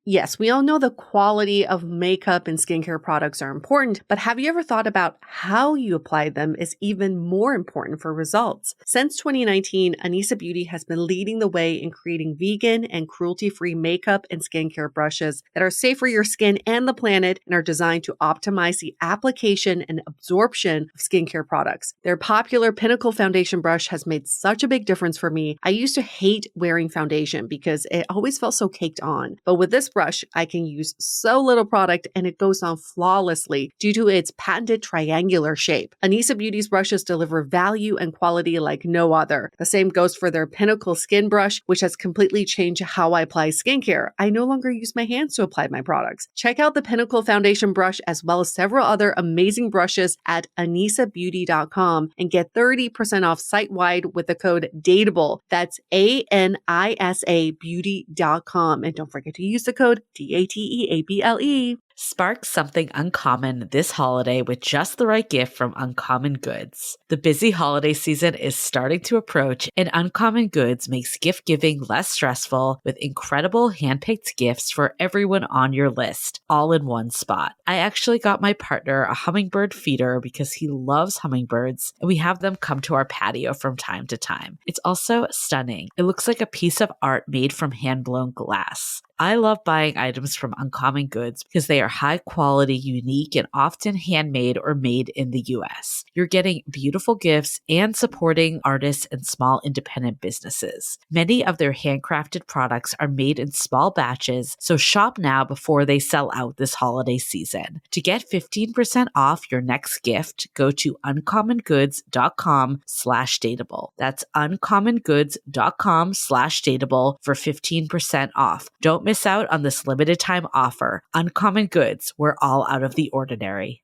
Yes, we all know the quality of makeup and skincare products are important, but have you ever thought about how you apply them is even more important for results? Since 2019, Anissa Beauty has been leading the way in creating vegan and cruelty-free makeup and skincare brushes that are safe for your skin and the planet and are designed to optimize the application and absorption of skincare products. Their popular Pinnacle Foundation brush has made such a big difference for me. I used to hate wearing foundation because it always felt so caked on, but with this brush, I can use so little product and it goes on flawlessly due to its patented triangular shape. Anissa Beauty's brushes deliver value and quality like no other. The same goes for their Pinnacle Skin Brush, which has completely changed how I apply skincare. I no longer use my hands to apply my products. Check out the Pinnacle Foundation brush as well as several other amazing brushes at anissabeauty.com and get 30% off site-wide with the code DATEABLE. That's ANISA beauty.com. And don't forget to use the code DATEABLE. Spark something uncommon this holiday with just the right gift from Uncommon Goods. The busy holiday season is starting to approach, and Uncommon Goods makes gift giving less stressful with incredible handpicked gifts for everyone on your list, all in one spot. I actually got my partner a hummingbird feeder because he loves hummingbirds, and we have them come to our patio from time to time. It's also stunning. It looks like a piece of art made from hand-blown glass. I love buying items from Uncommon Goods because they are high quality, unique, and often handmade or made in the US. You're getting beautiful gifts and supporting artists and small independent businesses. Many of their handcrafted products are made in small batches, so shop now before they sell out this holiday season. To get 15% off your next gift, go to uncommongoods.com/dateable. That's uncommongoods.com/dateable for 15% off. Don't miss out on this limited time offer. Uncommon Goods, we're all out of the ordinary.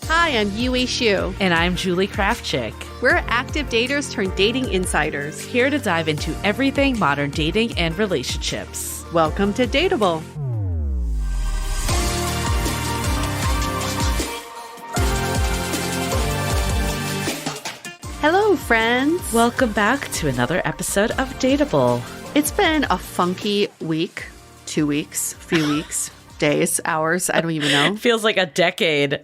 Hi, I'm Yue Xu. And I'm Julie Kraftchick. We're active daters turned dating insiders. Here to dive into everything modern dating and relationships. Welcome to Dateable. Hello, friends. Welcome back to another episode of Dateable. It's been a funky week, 2 weeks, few weeks, days, hours, I don't even know. Feels like a decade.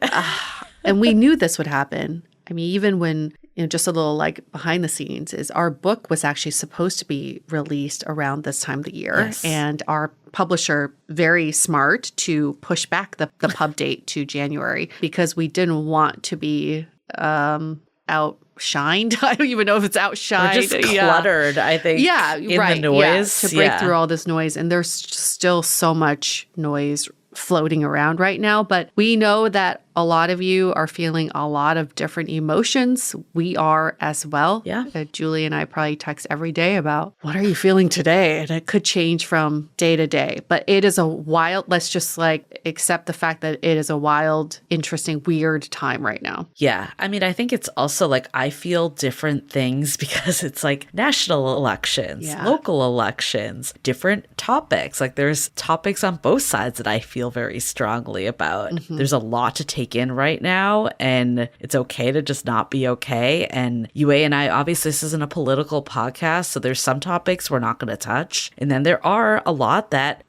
And we knew this would happen. I mean, even when, just a little like behind the scenes is our book was actually supposed to be released around this time of the year. Yes. And our publisher, very smart to push back the pub date to January because we didn't want to be outshined. I don't even know if it's outshined. We're just cluttered, I think. Yeah, in right. the noise. To break through all this noise. And there's still so much noise floating around right now. But we know that a lot of you are feeling a lot of different emotions. We are as well. Yeah. Julie and I probably text every day about what are you feeling today? And it could change from day to day. But it is a wild, let's just like accept the fact that it is a wild, interesting, weird time right now. Yeah. I mean, I think it's also like I feel different things because it's like national elections, local elections, different topics. Like there's topics on both sides that I feel very strongly about. Mm-hmm. There's a lot to take in right now, and it's okay to just not be okay. And Yue and I, obviously this isn't a political podcast, so there's some topics we're not going to touch. And then there are a lot that,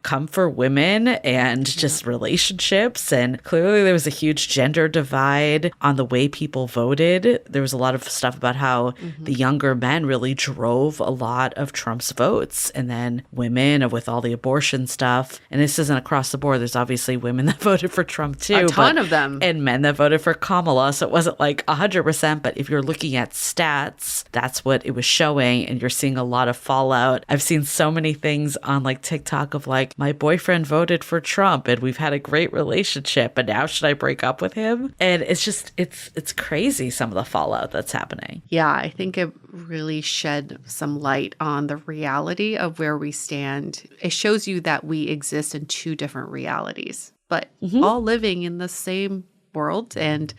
come for women and just relationships. And clearly there was a huge gender divide on the way people voted. There was a lot of stuff about how the younger men really drove a lot of Trump's votes. And then women with all the abortion stuff. And this isn't across the board. There's obviously women that voted for Trump too. A ton of them. And men that voted for Kamala. So it wasn't like 100%, but if you're looking at stats, that's what it was showing. And you're seeing a lot of fallout. I've seen so many things on like TikTok of like, my boyfriend voted for Trump and we've had a great relationship, and now should I break up with him? And it's just, it's crazy, some of the fallout that's happening. Yeah, I think it really shed some light on the reality of where we stand. It shows you that we exist in two different realities, but all living in the same world and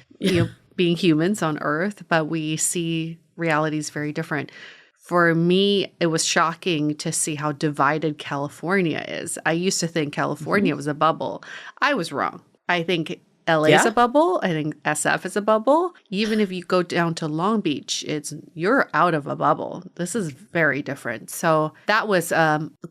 being humans on Earth, but we see realities very different. For me, it was shocking to see how divided California is. I used to think California was a bubble. I was wrong. I think LA is Yeah. a bubble. I think SF is a bubble. Even if you go down to Long Beach, you're out of a bubble. This is very different. So that was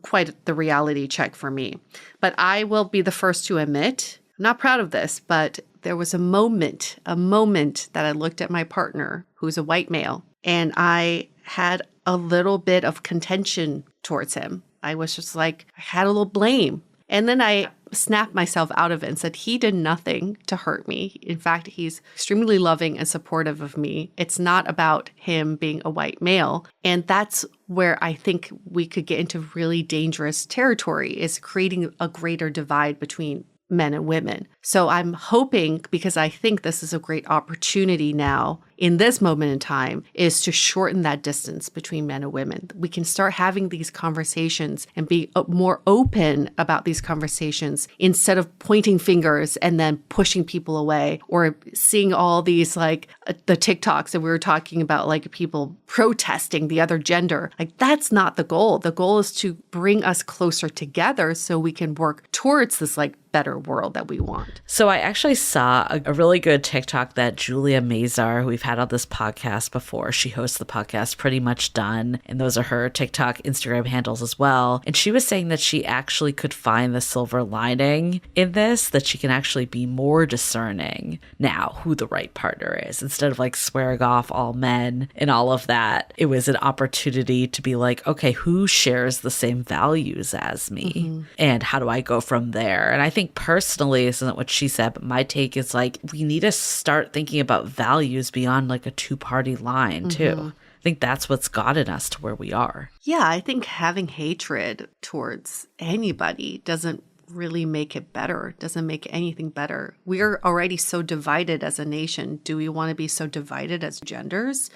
quite the reality check for me. But I will be the first to admit, I'm not proud of this, but there was a moment that I looked at my partner, who's a white male, and I had a little bit of contention towards him. I was just like, I had a little blame. And then I snapped myself out of it and said, he did nothing to hurt me. In fact, he's extremely loving and supportive of me. It's not about him being a white male. And that's where I think we could get into really dangerous territory, is creating a greater divide between men and women. So I'm hoping, because I think this is a great opportunity now in this moment in time, is to shorten that distance between men and women. We can start having these conversations and be more open about these conversations instead of pointing fingers and then pushing people away, or seeing all these like the TikToks that we were talking about, like people protesting the other gender. Like, that's not the goal. The goal is to bring us closer together so we can work towards this like better world that we want. So I actually saw a really good TikTok that Julia Mazar, who we've had on this podcast before, she hosts the podcast Pretty Much Done, and those are her TikTok, Instagram handles as well. And she was saying that she actually could find the silver lining in this, that she can actually be more discerning now who the right partner is. Instead of like swearing off all men and all of that, it was an opportunity to be like, okay, who shares the same values as me? Mm-hmm. And how do I go from there? And I think personally, this isn't what she said, but my take is like, we need to start thinking about values beyond like a two-party line too. Mm-hmm. I think that's what's gotten us to where we are. Yeah, I think having hatred towards anybody doesn't really make it better, doesn't make anything better. We're already so divided as a nation. Do we want to be so divided as genders?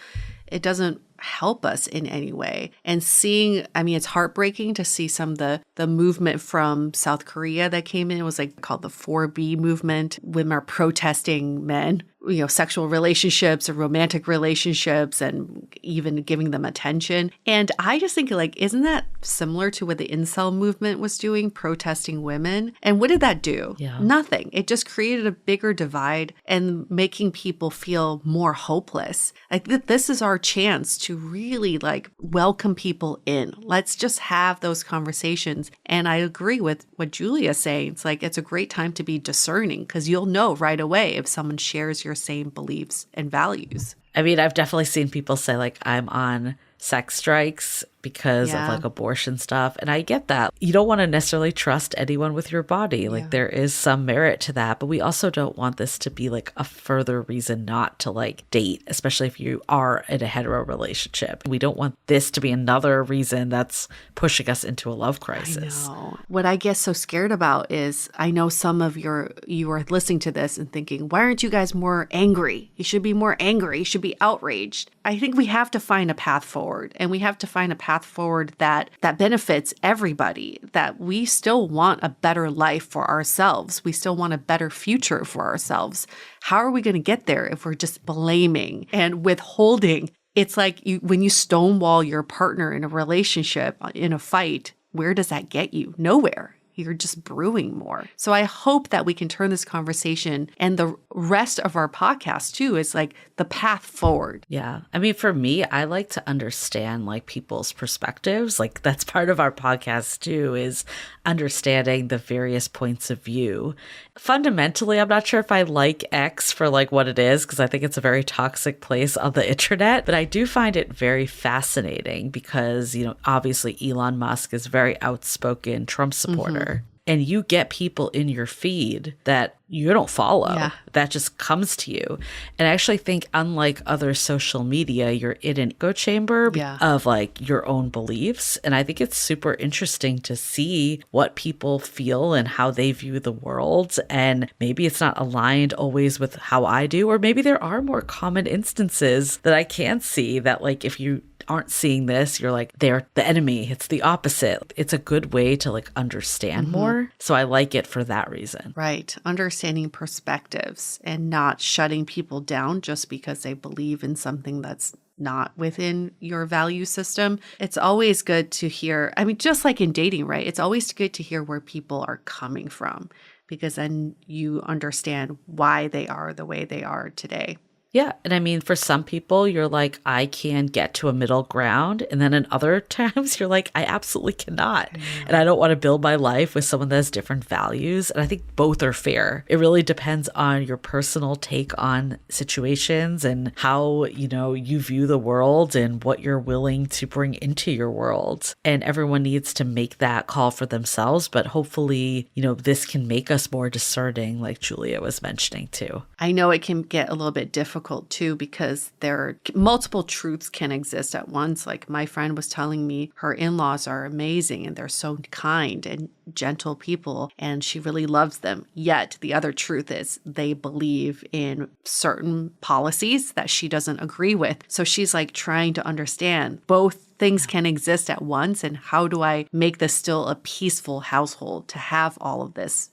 It doesn't help us in any way. And seeing, I mean, it's heartbreaking to see some of the movement from South Korea that came in. It was like called the 4B movement. Women are protesting men, sexual relationships or romantic relationships, and even giving them attention. And I just think, like, isn't that similar to what the incel movement was doing, protesting women? And what did that do? Yeah. Nothing. It just created a bigger divide and making people feel more hopeless. Like, this is our chance to really like welcome people in. Let's just have those conversations. And I agree with what Julia's saying. It's like, it's a great time to be discerning, because you'll know right away if someone shares your same beliefs and values. I mean, I've definitely seen people say like, I'm on sex strikes because of like abortion stuff. And I get that. You don't want to necessarily trust anyone with your body. Like there is some merit to that, but we also don't want this to be like a further reason not to like date, especially if you are in a hetero relationship. We don't want this to be another reason that's pushing us into a love crisis. I know. What I get so scared about is, I know some of you are listening to this and thinking, why aren't you guys more angry? You should be more angry. You should be outraged. I think we have to find a path forward, and we have to find a path forward that benefits everybody, that we still want a better life for ourselves. We still want a better future for ourselves. How are we going to get there if we're just blaming and withholding? It's like when you stonewall your partner in a relationship, in a fight, where does that get you? Nowhere. You're just brewing more. So I hope that we can turn this conversation, and the rest of our podcast too, is like the path forward. Yeah. I mean, for me, I like to understand like people's perspectives. Like that's part of our podcast too, is understanding the various points of view. Fundamentally, I'm not sure if I like X for like what it is, because I think it's a very toxic place on the internet, but I do find it very fascinating because, obviously Elon Musk is a very outspoken Trump supporter. Mm-hmm. And you get people in your feed that you don't follow. Yeah. That just comes to you. And I actually think, unlike other social media, you're in an echo chamber of like your own beliefs. And I think it's super interesting to see what people feel and how they view the world. And maybe it's not aligned always with how I do, or maybe there are more common instances that I can see that, like, if you aren't seeing this, you're like, they're the enemy. It's the opposite. It's a good way to like understand more. So I like it for that reason. Right. Understanding perspectives and not shutting people down just because they believe in something that's not within your value system, it's always good to hear. I mean, just like in dating, right? It's always good to hear where people are coming from, because then you understand why they are the way they are today. Yeah. And I mean, for some people, you're like, I can get to a middle ground. And then in other times, you're like, I absolutely cannot. And I don't want to build my life with someone that has different values. And I think both are fair. It really depends on your personal take on situations and how, you view the world and what you're willing to bring into your world. And everyone needs to make that call for themselves. But hopefully, this can make us more discerning, like Julia was mentioning too. I know it can get a little bit difficult too, because there are multiple truths can exist at once. Like my friend was telling me her in-laws are amazing and they're so kind and gentle people and she really loves them. Yet the other truth is they believe in certain policies that she doesn't agree with. So she's like trying to understand both things can exist at once, and how do I make this still a peaceful household to have all of this,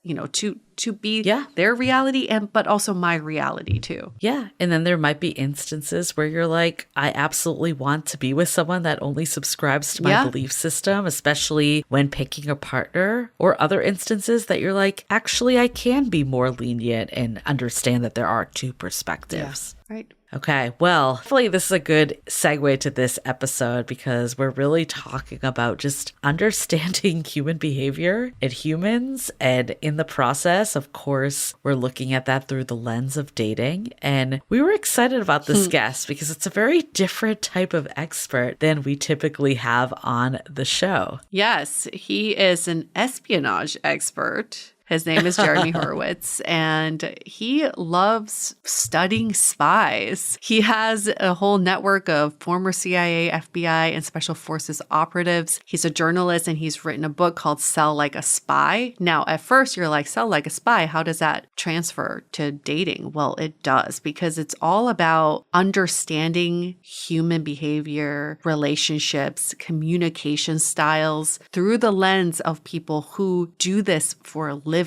to be their reality but also my reality too. Yeah. And then there might be instances where you're like, I absolutely want to be with someone that only subscribes to my belief system, especially when picking a partner, or other instances that you're like, actually, I can be more lenient and understand that there are two perspectives. Yeah. Right. Okay, well, hopefully this is a good segue to this episode, because we're really talking about just understanding human behavior and humans. And in the process, of course, we're looking at that through the lens of dating. And we were excited about this guest because it's a very different type of expert than we typically have on the show. Yes, he is an espionage expert. His name is Jeremy Hurewitz, and he loves studying spies. He has a whole network of former CIA, FBI, and Special Forces operatives. He's a journalist, and he's written a book called Sell Like a Spy. Now, at first, you're like, sell like a spy? How does that transfer to dating? Well, it does, because it's all about understanding human behavior, relationships, communication styles through the lens of people who do this for a living.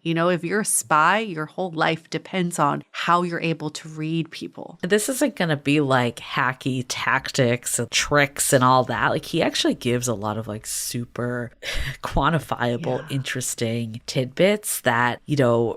If you're a spy, your whole life depends on how you're able to read people. This isn't going to be like hacky tactics and tricks and all that. Like, he actually gives a lot of like super quantifiable, interesting tidbits that,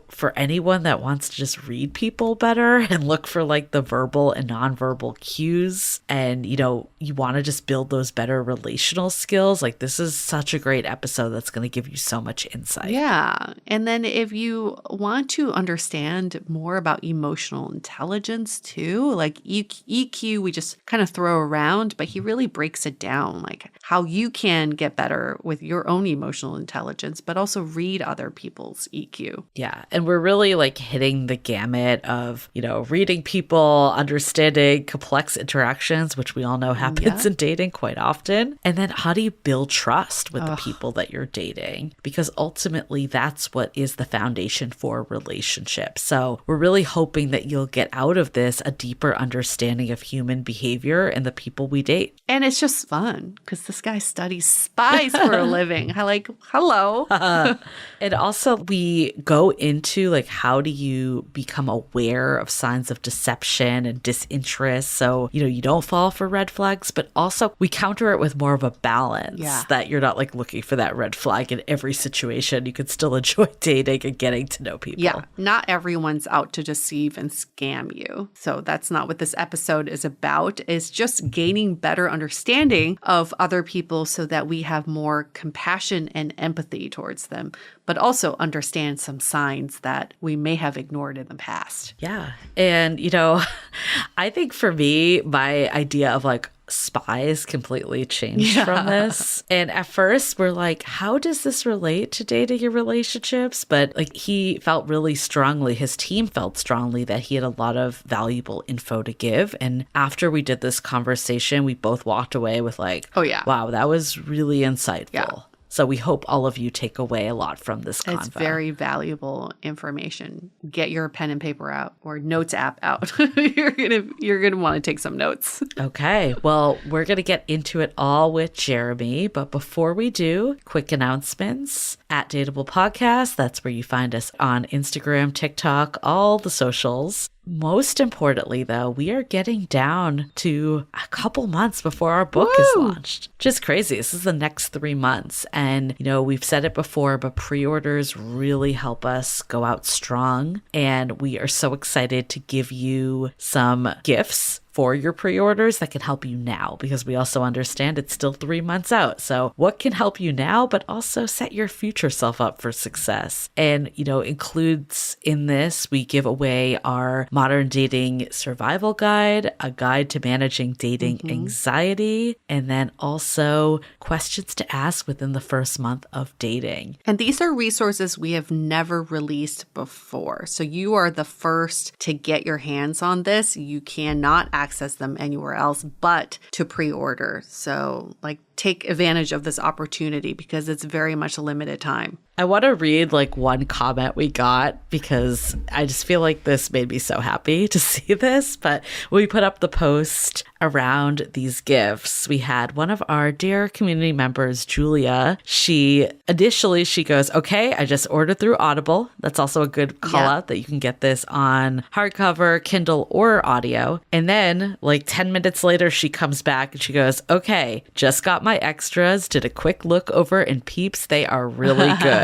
for anyone that wants to just read people better and look for like the verbal and nonverbal cues, and, you want to just build those better relational skills. Like, this is such a great episode that's going to give you so much insight. Yeah. And then if you want to understand more about emotional intelligence too, like EQ, we just kind of throw around, but he really breaks it down, like how you can get better with your own emotional intelligence, but also read other people's EQ. Yeah. And we're really like hitting the gamut of, reading people, understanding complex interactions, which we all know happens in dating quite often. And then how do you build trust with the people that you're dating? Because ultimately that's what is the foundation for relationships. So we're really hoping that you'll get out of this a deeper understanding of human behavior and the people we date. And it's just fun because this guy studies spies for a living. Hello. And also we go into like, how do you become aware of signs of deception and disinterest? So, you don't fall for red flags, but also we counter it with more of a balance that you're not like looking for that red flag in every situation. You could still enjoy dating and getting to know people. Yeah, not everyone's out to deceive and scam you. So that's not what this episode is about. It's just gaining better understanding of other people so that we have more compassion and empathy towards them, but also understand some signs that we may have ignored in the past. Yeah. And, I think for me, my idea of like spies completely changed from this. And at first we're like, how does this relate to dating and relationships? But like, he felt really strongly, his team felt strongly that he had a lot of valuable info to give. And after we did this conversation, we both walked away with like, wow, that was really insightful. Yeah. So we hope all of you take away a lot from this convo. It's very valuable information. Get your pen and paper out, or notes app out. You're gonna want to take some notes. Okay. Well, we're gonna get into it all with Jeremy, but before we do, quick announcements. At Dateable Podcast, that's where you find us on Instagram, TikTok, all the socials. Most importantly, though, we are getting down to a couple months before our book is launched. Just crazy. This is the next 3 months. And, we've said it before, but pre-orders really help us go out strong. And we are so excited to give you some gifts for your pre-orders that can help you now, because we also understand it's still 3 months out. So what can help you now, but also set your future self up for success? And, includes in this, we give away our modern dating survival guide, a guide to managing dating anxiety, and then also questions to ask within the first month of dating. And these are resources we have never released before. So you are the first to get your hands on this. You cannot access them anywhere else but to pre-order. So take advantage of this opportunity because it's very much a limited time. I want to read one comment we got because I just feel like this made me so happy to see this. But when we put up the post around these gifts, we had one of our dear community members, Julia. She goes, okay, I just ordered through Audible. That's also a good call out that you can get this on hardcover, Kindle, or audio. And then 10 minutes later, she comes back and she goes, okay, just got my extras, did a quick look over, and peeps, they are really good.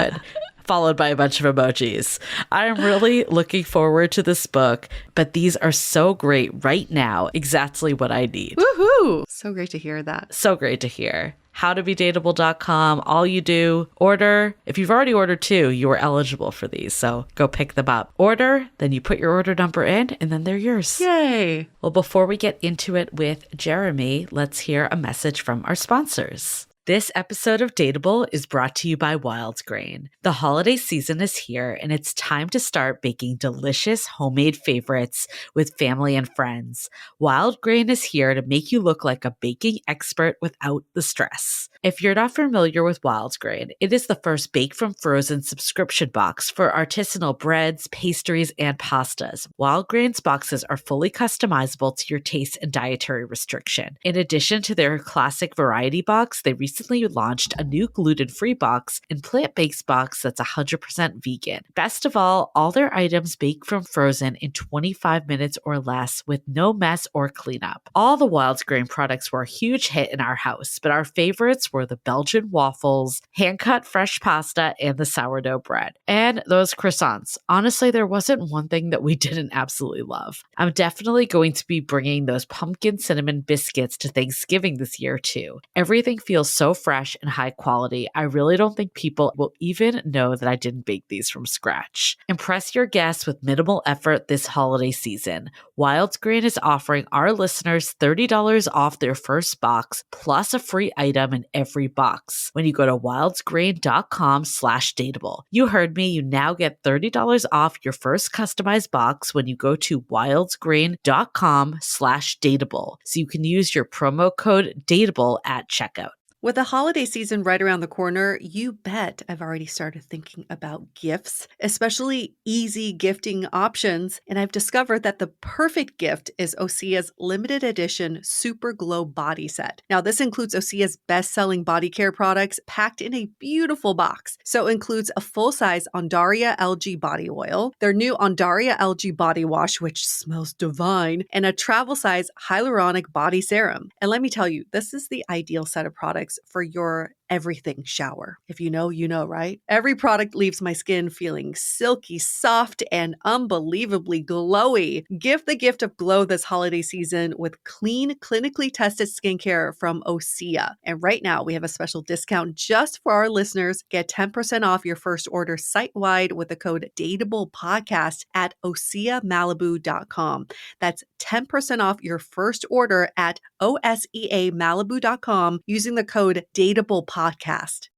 Followed by a bunch of emojis. I'm really looking forward to this book, but these are so great right now. Exactly what I need. Woohoo! So great to hear that. So great to hear. howtobedateable.com. All you do, order. If you've already ordered 2, you are eligible for these. So go pick them up. Order, then you put your order number in, and then they're yours. Yay. Well, before we get into it with Jeremy, let's hear a message from our sponsors. This episode of Dateable is brought to you by Wild Grain. The holiday season is here, and it's time to start baking delicious homemade favorites with family and friends. Wild Grain is here to make you look like a baking expert without the stress. If you're not familiar with Wild Grain, it is the first Bake from Frozen subscription box for artisanal breads, pastries, and pastas. Wild Grain's boxes are fully customizable to your taste and dietary restriction. In addition to their classic variety box, they recently launched a new gluten-free box and plant-based box that's 100% vegan. Best of all their items bake from frozen in 25 minutes or less with no mess or cleanup. All the Wild Grain products were a huge hit in our house, but our favorites were the Belgian waffles, hand-cut fresh pasta, and the sourdough bread. And those croissants. Honestly, there wasn't one thing that we didn't absolutely love. I'm definitely going to be bringing those pumpkin cinnamon biscuits to Thanksgiving this year too. Everything feels so fresh and high quality. I really don't think people will even know that I didn't bake these from scratch. Impress your guests with minimal effort this holiday season. Wild Grain is offering our listeners $30 off their first box plus a free item in every box when you go to wildsgrain.com/dateable. You heard me. You now get $30 off your first customized box when you go to wildsgrain.com/dateable. So you can use your promo code dateable at checkout. With the holiday season right around the corner, you bet I've already started thinking about gifts, especially easy gifting options. And I've discovered that the perfect gift is Osea's limited edition Super Glow Body Set. Now, this includes Osea's best-selling body care products packed in a beautiful box. So it includes a full-size Ondaria algae body oil, their new Ondaria algae body wash, which smells divine, and a travel-size hyaluronic body serum. And let me tell you, this is the ideal set of products for your everything shower. If you know, you know, right? Every product leaves my skin feeling silky, soft, and unbelievably glowy. Give the gift of glow this holiday season with clean, clinically tested skincare from Osea. And right now, we have a special discount just for our listeners. Get 10% off your first order site-wide with the code DATEABLEPODCAST at OseaMalibu.com. That's 10% off your first order at OSEAMalibu.com using the code DATEABLEPODCAST.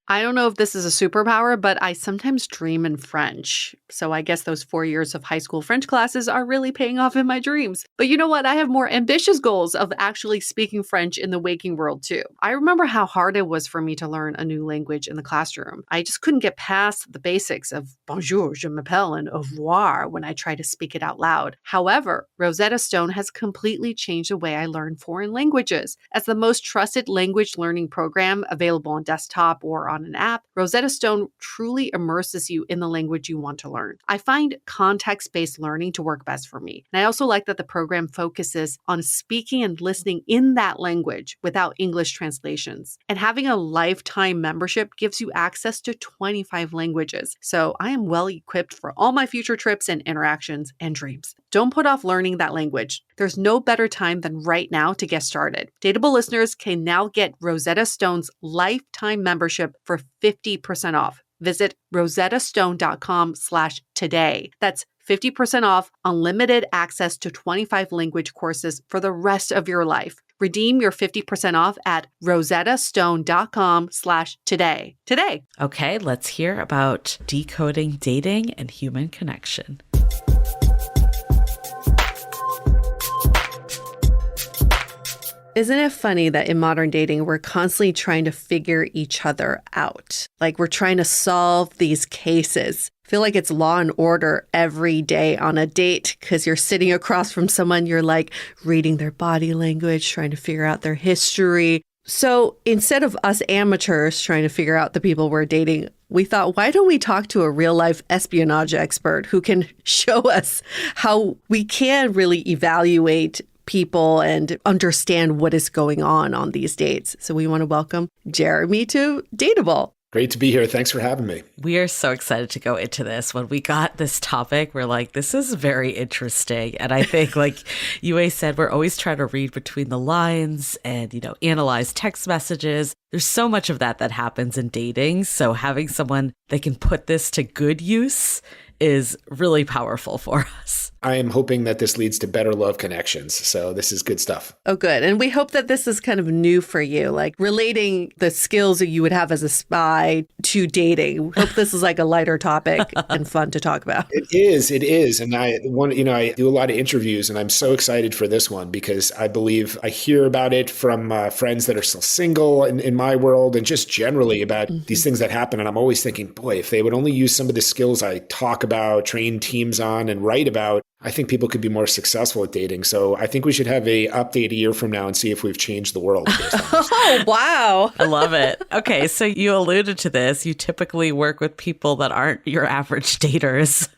I don't know if this is a superpower, but I sometimes dream in French. So I guess those 4 years of high school French classes are really paying off in my dreams. But you know what? I have more ambitious goals of actually speaking French in the waking world too. I remember how hard it was for me to learn a new language in the classroom. I just couldn't get past the basics of bonjour, je m'appelle, and au revoir when I tried to speak it out loud. However, Rosetta Stone has completely changed the way I learn foreign languages. As the most trusted language learning program available on desktop or on on an app, Rosetta Stone truly immerses you in the language you want to learn. I find context-based learning to work best for me. And I also like that the program focuses on speaking and listening in that language without English translations. And having a lifetime membership gives you access to 25 languages. So I am well equipped for all my future trips and interactions and dreams. Don't put off learning that language. There's no better time than right now to get started. Dateable listeners can now get Rosetta Stone's lifetime membership for 50% off. Visit rosettastone.com/today. That's 50% off unlimited access to 25 language courses for the rest of your life. Redeem your 50% off at rosettastone.com/today. Today. Okay, let's hear about decoding dating and human connection. Isn't it funny that in modern dating, we're constantly trying to figure each other out? Like we're trying to solve these cases. I feel like it's Law and Order every day on a date because you're sitting across from someone, you're like reading their body language, trying to figure out their history. So instead of us amateurs trying to figure out the people we're dating, we thought, why don't we talk to a real life espionage expert who can show us how we can really evaluate people and understand what is going on these dates. So we want to welcome Jeremy to Dateable. Great to be here. Thanks for having me. We are so excited to go into this. When we got this topic, we're like, this is very interesting. And I think, like Yue said, we're always trying to read between the lines and, analyze text messages. There's so much of that happens in dating. So having someone that can put this to good use is really powerful for us. I am hoping that this leads to better love connections. So this is good stuff. Oh, good. And we hope that this is kind of new for you, like relating the skills that you would have as a spy to dating. We hope this is like a lighter topic and fun to talk about. It is. And I do a lot of interviews and I'm so excited for this one because I believe I hear about it from friends that are still single in my world and just generally about these things that happen. And I'm always thinking, boy, if they would only use some of the skills I talk about, train teams on and write about, I think people could be more successful at dating. So I think we should have a update a year from now and see if we've changed the world. Oh, wow. I love it. Okay, so you alluded to this. You typically work with people that aren't your average daters.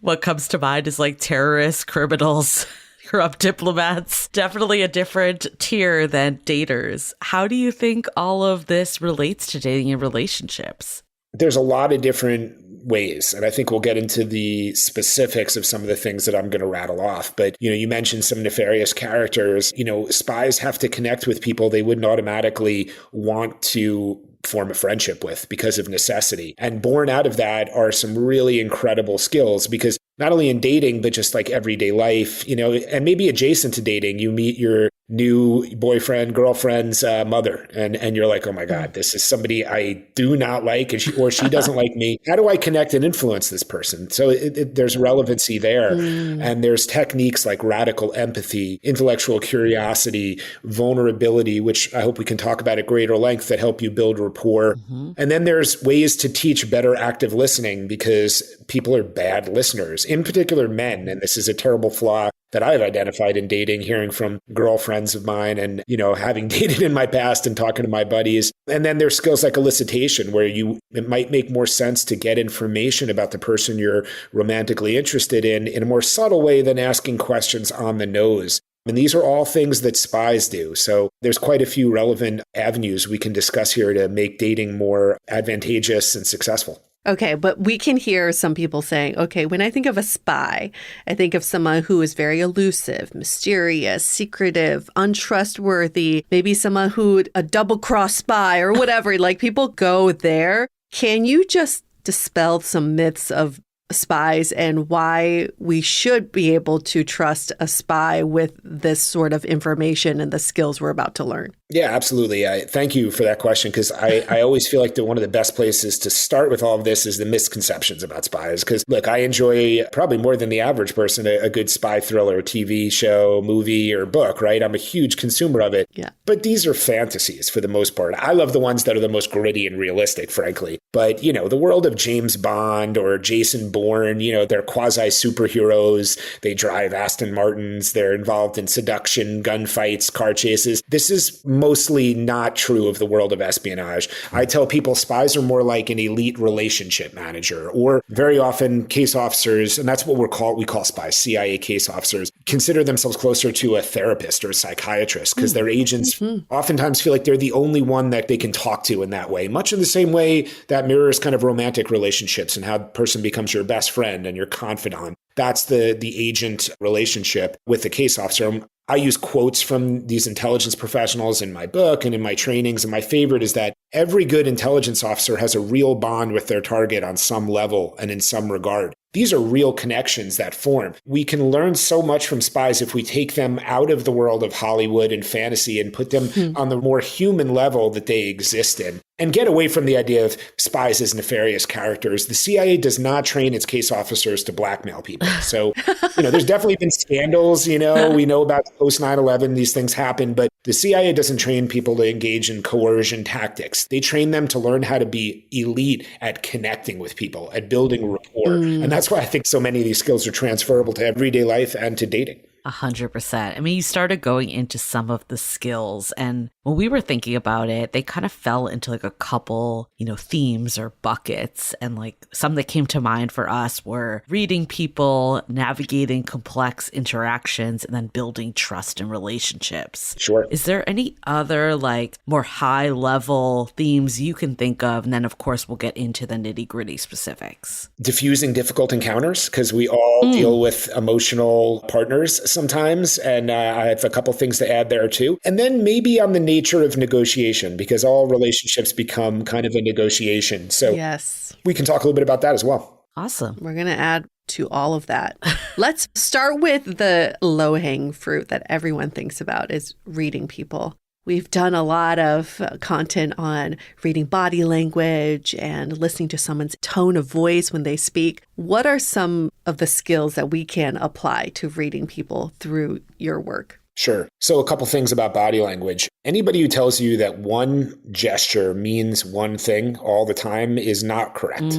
What comes to mind is like terrorists, criminals, corrupt diplomats. Definitely a different tier than daters. How do you think all of this relates to dating and relationships? There's a lot of different ways. And I think we'll get into the specifics of some of the things that I'm going to rattle off. But, you mentioned some nefarious characters. Spies have to connect with people they wouldn't automatically want to form a friendship with because of necessity. And born out of that are some really incredible skills because not only in dating, but just like everyday life, and maybe adjacent to dating, you meet your new boyfriend, girlfriend's mother. And you're like, oh my God, this is somebody I do not like and she doesn't like me. How do I connect and influence this person? So there's relevancy there. And there's techniques like radical empathy, intellectual curiosity, vulnerability, which I hope we can talk about at greater length that help you build rapport. And then there's ways to teach better active listening because people are bad listeners, in particular men. And this is a terrible flaw that I've identified in dating, hearing from girlfriends of mine and, having dated in my past and talking to my buddies. And then there's skills like elicitation, where it might make more sense to get information about the person you're romantically interested in a more subtle way than asking questions on the nose. And these are all things that spies do. So there's quite a few relevant avenues we can discuss here to make dating more advantageous and successful. Okay, but we can hear some people saying, okay, when I think of a spy, I think of someone who is very elusive, mysterious, secretive, untrustworthy, maybe someone who a double-cross spy or whatever. Like people go there. Can you just dispel some myths of spies and why we should be able to trust a spy with this sort of information and the skills we're about to learn? Yeah, absolutely. Thank you for that question, because I always feel like that one of the best places to start with all of this is the misconceptions about spies. Because look, I enjoy probably more than the average person a good spy thriller, TV show, movie, or book, right? I'm a huge consumer of it. Yeah. But these are fantasies for the most part. I love the ones that are the most gritty and realistic, frankly. But, the world of James Bond or Jason Bourne, they're quasi superheroes. They drive Aston Martins. They're involved in seduction, gunfights, car chases. This is mostly not true of the world of espionage. I tell people spies are more like an elite relationship manager, or very often case officers, and that's what we call spies, CIA case officers, consider themselves closer to a therapist or a psychiatrist because their agents oftentimes feel like they're the only one that they can talk to in that way, much in the same way that mirrors kind of romantic relationships and how the person becomes your best friend and your confidant. That's the agent relationship with the case officer. I use quotes from these intelligence professionals in my book and in my trainings. And my favorite is that every good intelligence officer has a real bond with their target on some level and in some regard. These are real connections that form. We can learn so much from spies if we take them out of the world of Hollywood and fantasy and put them on the more human level that they exist in, and get away from the idea of spies as nefarious characters. The CIA does not train its case officers to blackmail people. So, there's definitely been scandals, we know about post 9/11, these things happen, but the CIA doesn't train people to engage in coercion tactics. They train them to learn how to be elite at connecting with people, at building rapport. And that's why I think so many of these skills are transferable to everyday life and to dating. 100%. I mean, you started going into some of the skills, and when we were thinking about it, they kind of fell into like a couple, themes or buckets. And like some that came to mind for us were reading people, navigating complex interactions, and then building trust and relationships. Sure. Is there any other like more high level themes you can think of? And then of course we'll get into the nitty gritty specifics. Diffusing difficult encounters, because we all deal with emotional partners sometimes. And I have a couple things to add there too. And then maybe on the nature of negotiation, because all relationships become kind of a negotiation. So yes, we can talk a little bit about that as well. Awesome. We're going to add to all of that. Let's start with the low-hanging fruit that everyone thinks about is reading people. We've done a lot of content on reading body language and listening to someone's tone of voice when they speak. What are some of the skills that we can apply to reading people through your work? Sure. So a couple things about body language. Anybody who tells you that one gesture means one thing all the time is not correct.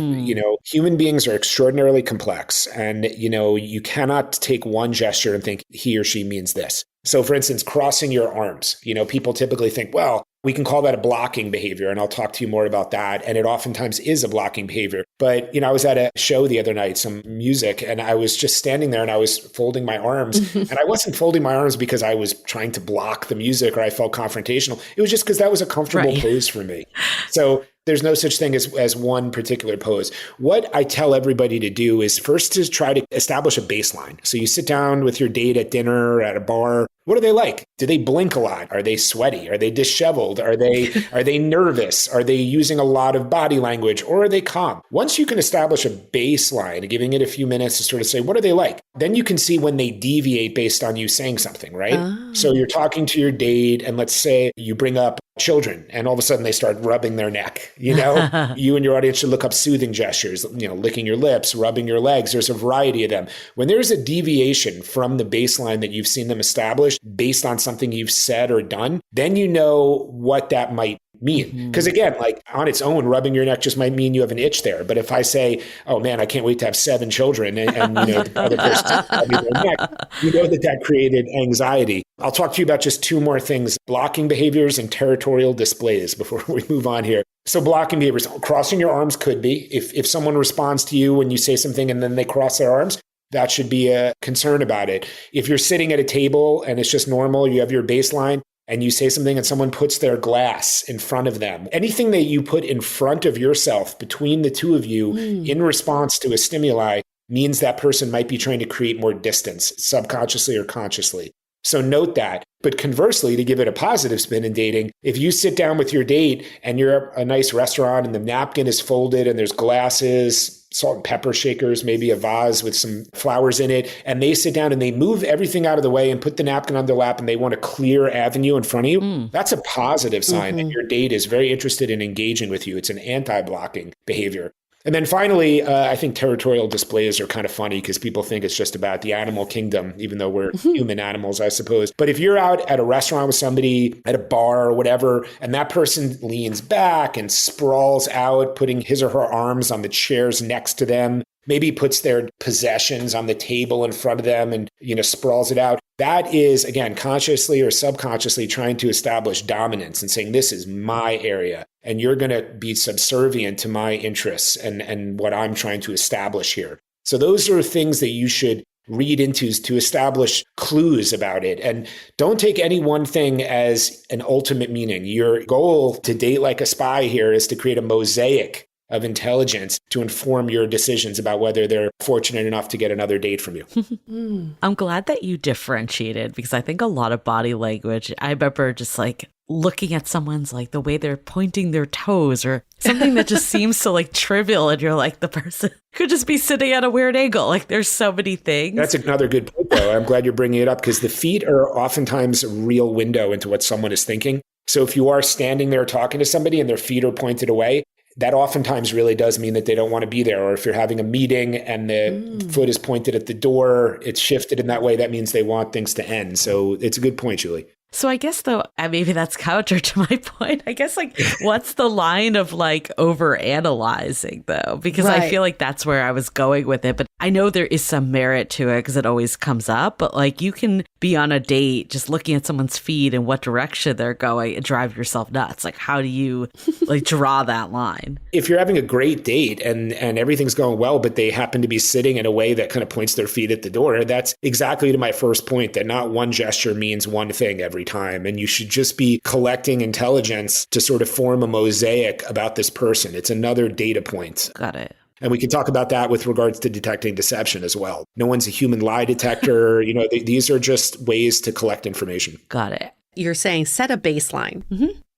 Human beings are extraordinarily complex, and, you cannot take one gesture and think he or she means this. So for instance, crossing your arms, people typically think, well, we can call that a blocking behavior, and I'll talk to you more about that. And it oftentimes is a blocking behavior. But, I was at a show the other night, some music, and I was just standing there and I was folding my arms. And I wasn't folding my arms because I was trying to block the music or I felt confrontational. It was just because that was a comfortable pose for me. So there's no such thing as one particular pose. What I tell everybody to do is first to try to establish a baseline. So you sit down with your date at dinner or at a bar. What are they like? Do they blink a lot? Are they sweaty? Are they disheveled? Are they nervous? Are they using a lot of body language, or are they calm? Once you can establish a baseline, giving it a few minutes to sort of say, what are they like? Then you can see when they deviate based on you saying something, right? Oh. So you're talking to your date, and let's say you bring up children, and all of a sudden they start rubbing their neck. You and your audience should look up soothing gestures, licking your lips, rubbing your legs. There's a variety of them. When there's a deviation from the baseline that you've seen them establish based on something you've said or done, then you know what that might mean. Because again, like on its own, rubbing your neck just might mean you have an itch there. But if I say, oh man, I can't wait to have 7 children, and the other person rubbing their neck, that created anxiety. I'll talk to you about just 2 more things: blocking behaviors and territorial displays before we move on here. So blocking behaviors, crossing your arms could be, if someone responds to you when you say something and then they cross their arms, that should be a concern about it. If you're sitting at a table and it's just normal, you have your baseline, and you say something and someone puts their glass in front of them, anything that you put in front of yourself between the two of you in response to a stimuli means that person might be trying to create more distance, subconsciously or consciously. So note that. But conversely, to give it a positive spin in dating, if you sit down with your date and you're at a nice restaurant and the napkin is folded and there's glasses, salt and pepper shakers, maybe a vase with some flowers in it, and they sit down and they move everything out of the way and put the napkin on their lap and they want a clear avenue in front of you, that's a positive sign that your date is very interested in engaging with you. It's an anti-blocking behavior. And then finally, I think territorial displays are kind of funny because people think it's just about the animal kingdom, even though we're human animals, I suppose. But if you're out at a restaurant with somebody, at a bar or whatever, and that person leans back and sprawls out, putting his or her arms on the chairs next to them, maybe puts their possessions on the table in front of them and, sprawls it out. That is, again, consciously or subconsciously trying to establish dominance and saying, this is my area, and you're going to be subservient to my interests and what I'm trying to establish here. So those are things that you should read into to establish clues about it. And don't take any one thing as an ultimate meaning. Your goal to date like a spy here is to create a mosaic of intelligence to inform your decisions about whether they're fortunate enough to get another date from you. I'm glad that you differentiated, because I think a lot of body language, I remember just like looking at someone's like the way they're pointing their toes or something that just seems so like trivial, and you're like, the person could just be sitting at a weird angle. Like there's so many things. That's another good point though. I'm glad you're bringing it up, because the feet are oftentimes a real window into what someone is thinking. So if you are standing there talking to somebody and their feet are pointed away, that oftentimes really does mean that they don't want to be there. Or if you're having a meeting and the foot is pointed at the door, it's shifted in that way, that means they want things to end. So it's a good point, Julie. So I guess though, maybe that's counter to my point. I guess like, what's the line of like over analyzing though? Because I feel like that's where I was going with it. But I know there is some merit to it because it always comes up. But like you can be on a date just looking at someone's feet and what direction they're going and drive yourself nuts. Like how do you like draw that line? If you're having a great date and everything's going well, but they happen to be sitting in a way that kind of points their feet at the door, that's exactly to my first point, that not one gesture means one thing every time. And you should just be collecting intelligence to sort of form a mosaic about this person. It's another data point. Got it. And we can talk about that with regards to detecting deception as well. No one's a human lie detector. These are just ways to collect information. Got it. You're saying set a baseline.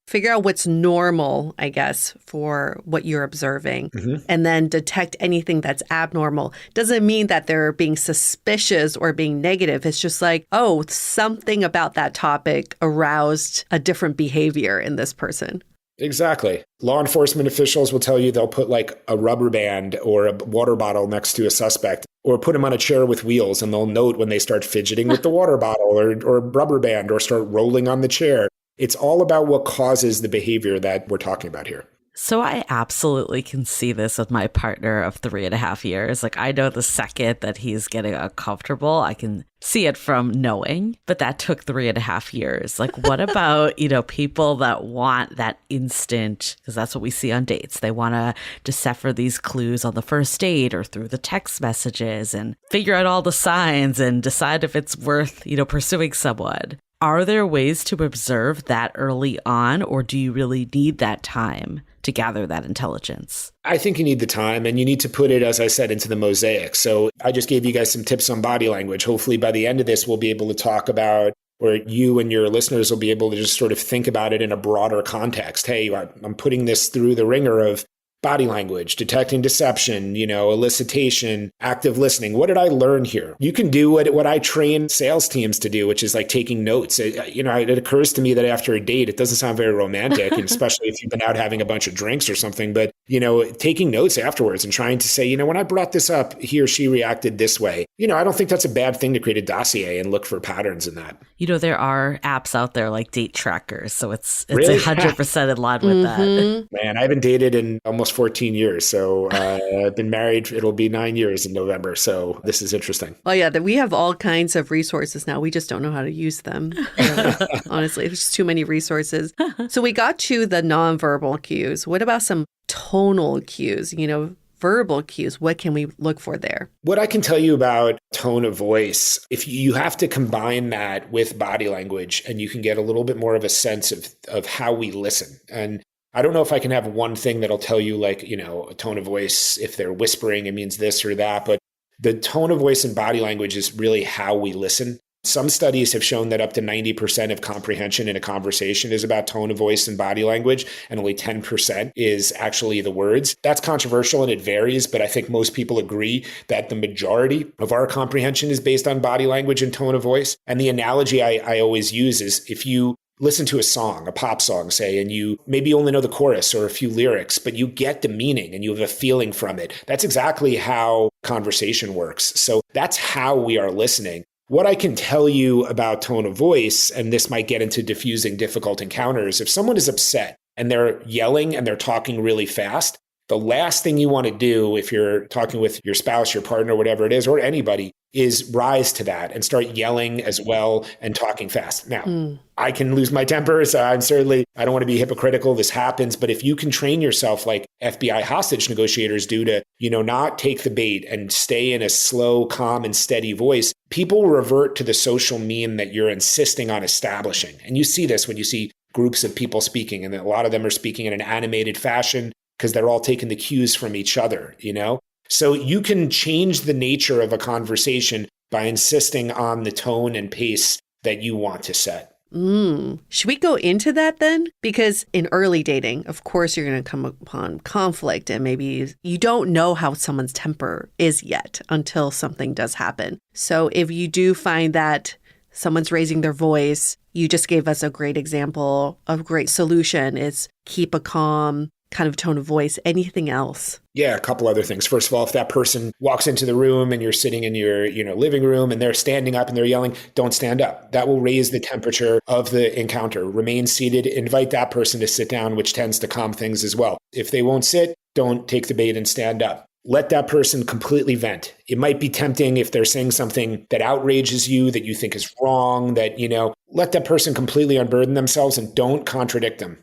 Figure out what's normal, I guess, for what you're observing, and then detect anything that's abnormal. Doesn't mean that they're being suspicious or being negative. It's just like, oh, something about that topic aroused a different behavior in this person. Exactly. Law enforcement officials will tell you they'll put like a rubber band or a water bottle next to a suspect, or put them on a chair with wheels, and they'll note when they start fidgeting with the water bottle or rubber band or start rolling on the chair. It's all about what causes the behavior that we're talking about here. So I absolutely can see this with my partner of 3.5 years. Like I know the second that he's getting uncomfortable, I can see it from knowing, but that took 3.5 years. Like what about, people that want that instant, because that's what we see on dates. They want to decipher these clues on the first date or through the text messages and figure out all the signs and decide if it's worth, pursuing someone. Are there ways to observe that early on, or do you really need that time to gather that intelligence? I think you need the time, and you need to put it, as I said, into the mosaic. So I just gave you guys some tips on body language. Hopefully by the end of this, we'll be able to talk about, or you and your listeners will be able to just sort of think about it in a broader context. Hey, I'm putting this through the ringer of body language, detecting deception, elicitation, active listening. What did I learn here? You can do what I train sales teams to do, which is like taking notes. It occurs to me that after a date, it doesn't sound very romantic, and especially if you've been out having a bunch of drinks or something, but taking notes afterwards and trying to say, when I brought this up, he or she reacted this way. I don't think that's a bad thing to create a dossier and look for patterns in that. There are apps out there like date trackers. So it's Really? 100% in line with that. Man, I haven't dated in almost 14 years. So I've been married. It'll be 9 years in November. So this is interesting. Well, yeah, we have all kinds of resources now. We just don't know how to use them. Honestly, there's too many resources. So we got to the nonverbal cues. What about some tonal cues? Verbal cues, what can we look for there? What I can tell you about tone of voice, if you have to combine that with body language, and you can get a little bit more of a sense of how we listen. And I don't know if I can have one thing that'll tell you like, a tone of voice, if they're whispering, it means this or that. But the tone of voice and body language is really how we listen. Some studies have shown that up to 90% of comprehension in a conversation is about tone of voice and body language, and only 10% is actually the words. That's controversial and it varies, but I think most people agree that the majority of our comprehension is based on body language and tone of voice. And the analogy I always use is if you listen to a song, a pop song, say, and you maybe only know the chorus or a few lyrics, but you get the meaning and you have a feeling from it. That's exactly how conversation works. So that's how we are listening. What I can tell you about tone of voice, and this might get into diffusing difficult encounters, if someone is upset and they're yelling and they're talking really fast, The last thing you want to do if you're talking with your spouse, your partner, whatever it is, or anybody, is rise to that and start yelling as well and talking fast. Now, I can lose my temper, so I don't want to be hypocritical. This happens. But if you can train yourself like FBI hostage negotiators do to, not take the bait and stay in a slow, calm, and steady voice, people revert to the social meme that you're insisting on establishing. And you see this when you see groups of people speaking, and a lot of them are speaking in an animated fashion because they're all taking the cues from each other, So you can change the nature of a conversation by insisting on the tone and pace that you want to set. Should we go into that then? Because in early dating, of course, you're going to come upon conflict and maybe you don't know how someone's temper is yet until something does happen. So if you do find that someone's raising their voice, you just gave us a great example. A great solution is keep a calm kind of tone of voice. Anything else? Yeah, a couple other things. First of all, if that person walks into the room and you're sitting in your, living room and they're standing up and they're yelling, don't stand up. That will raise the temperature of the encounter. Remain seated, invite that person to sit down, which tends to calm things as well. If they won't sit, don't take the bait and stand up. Let that person completely vent. It might be tempting if they're saying something that outrages you, that you think is wrong, that, let that person completely unburden themselves and don't contradict them,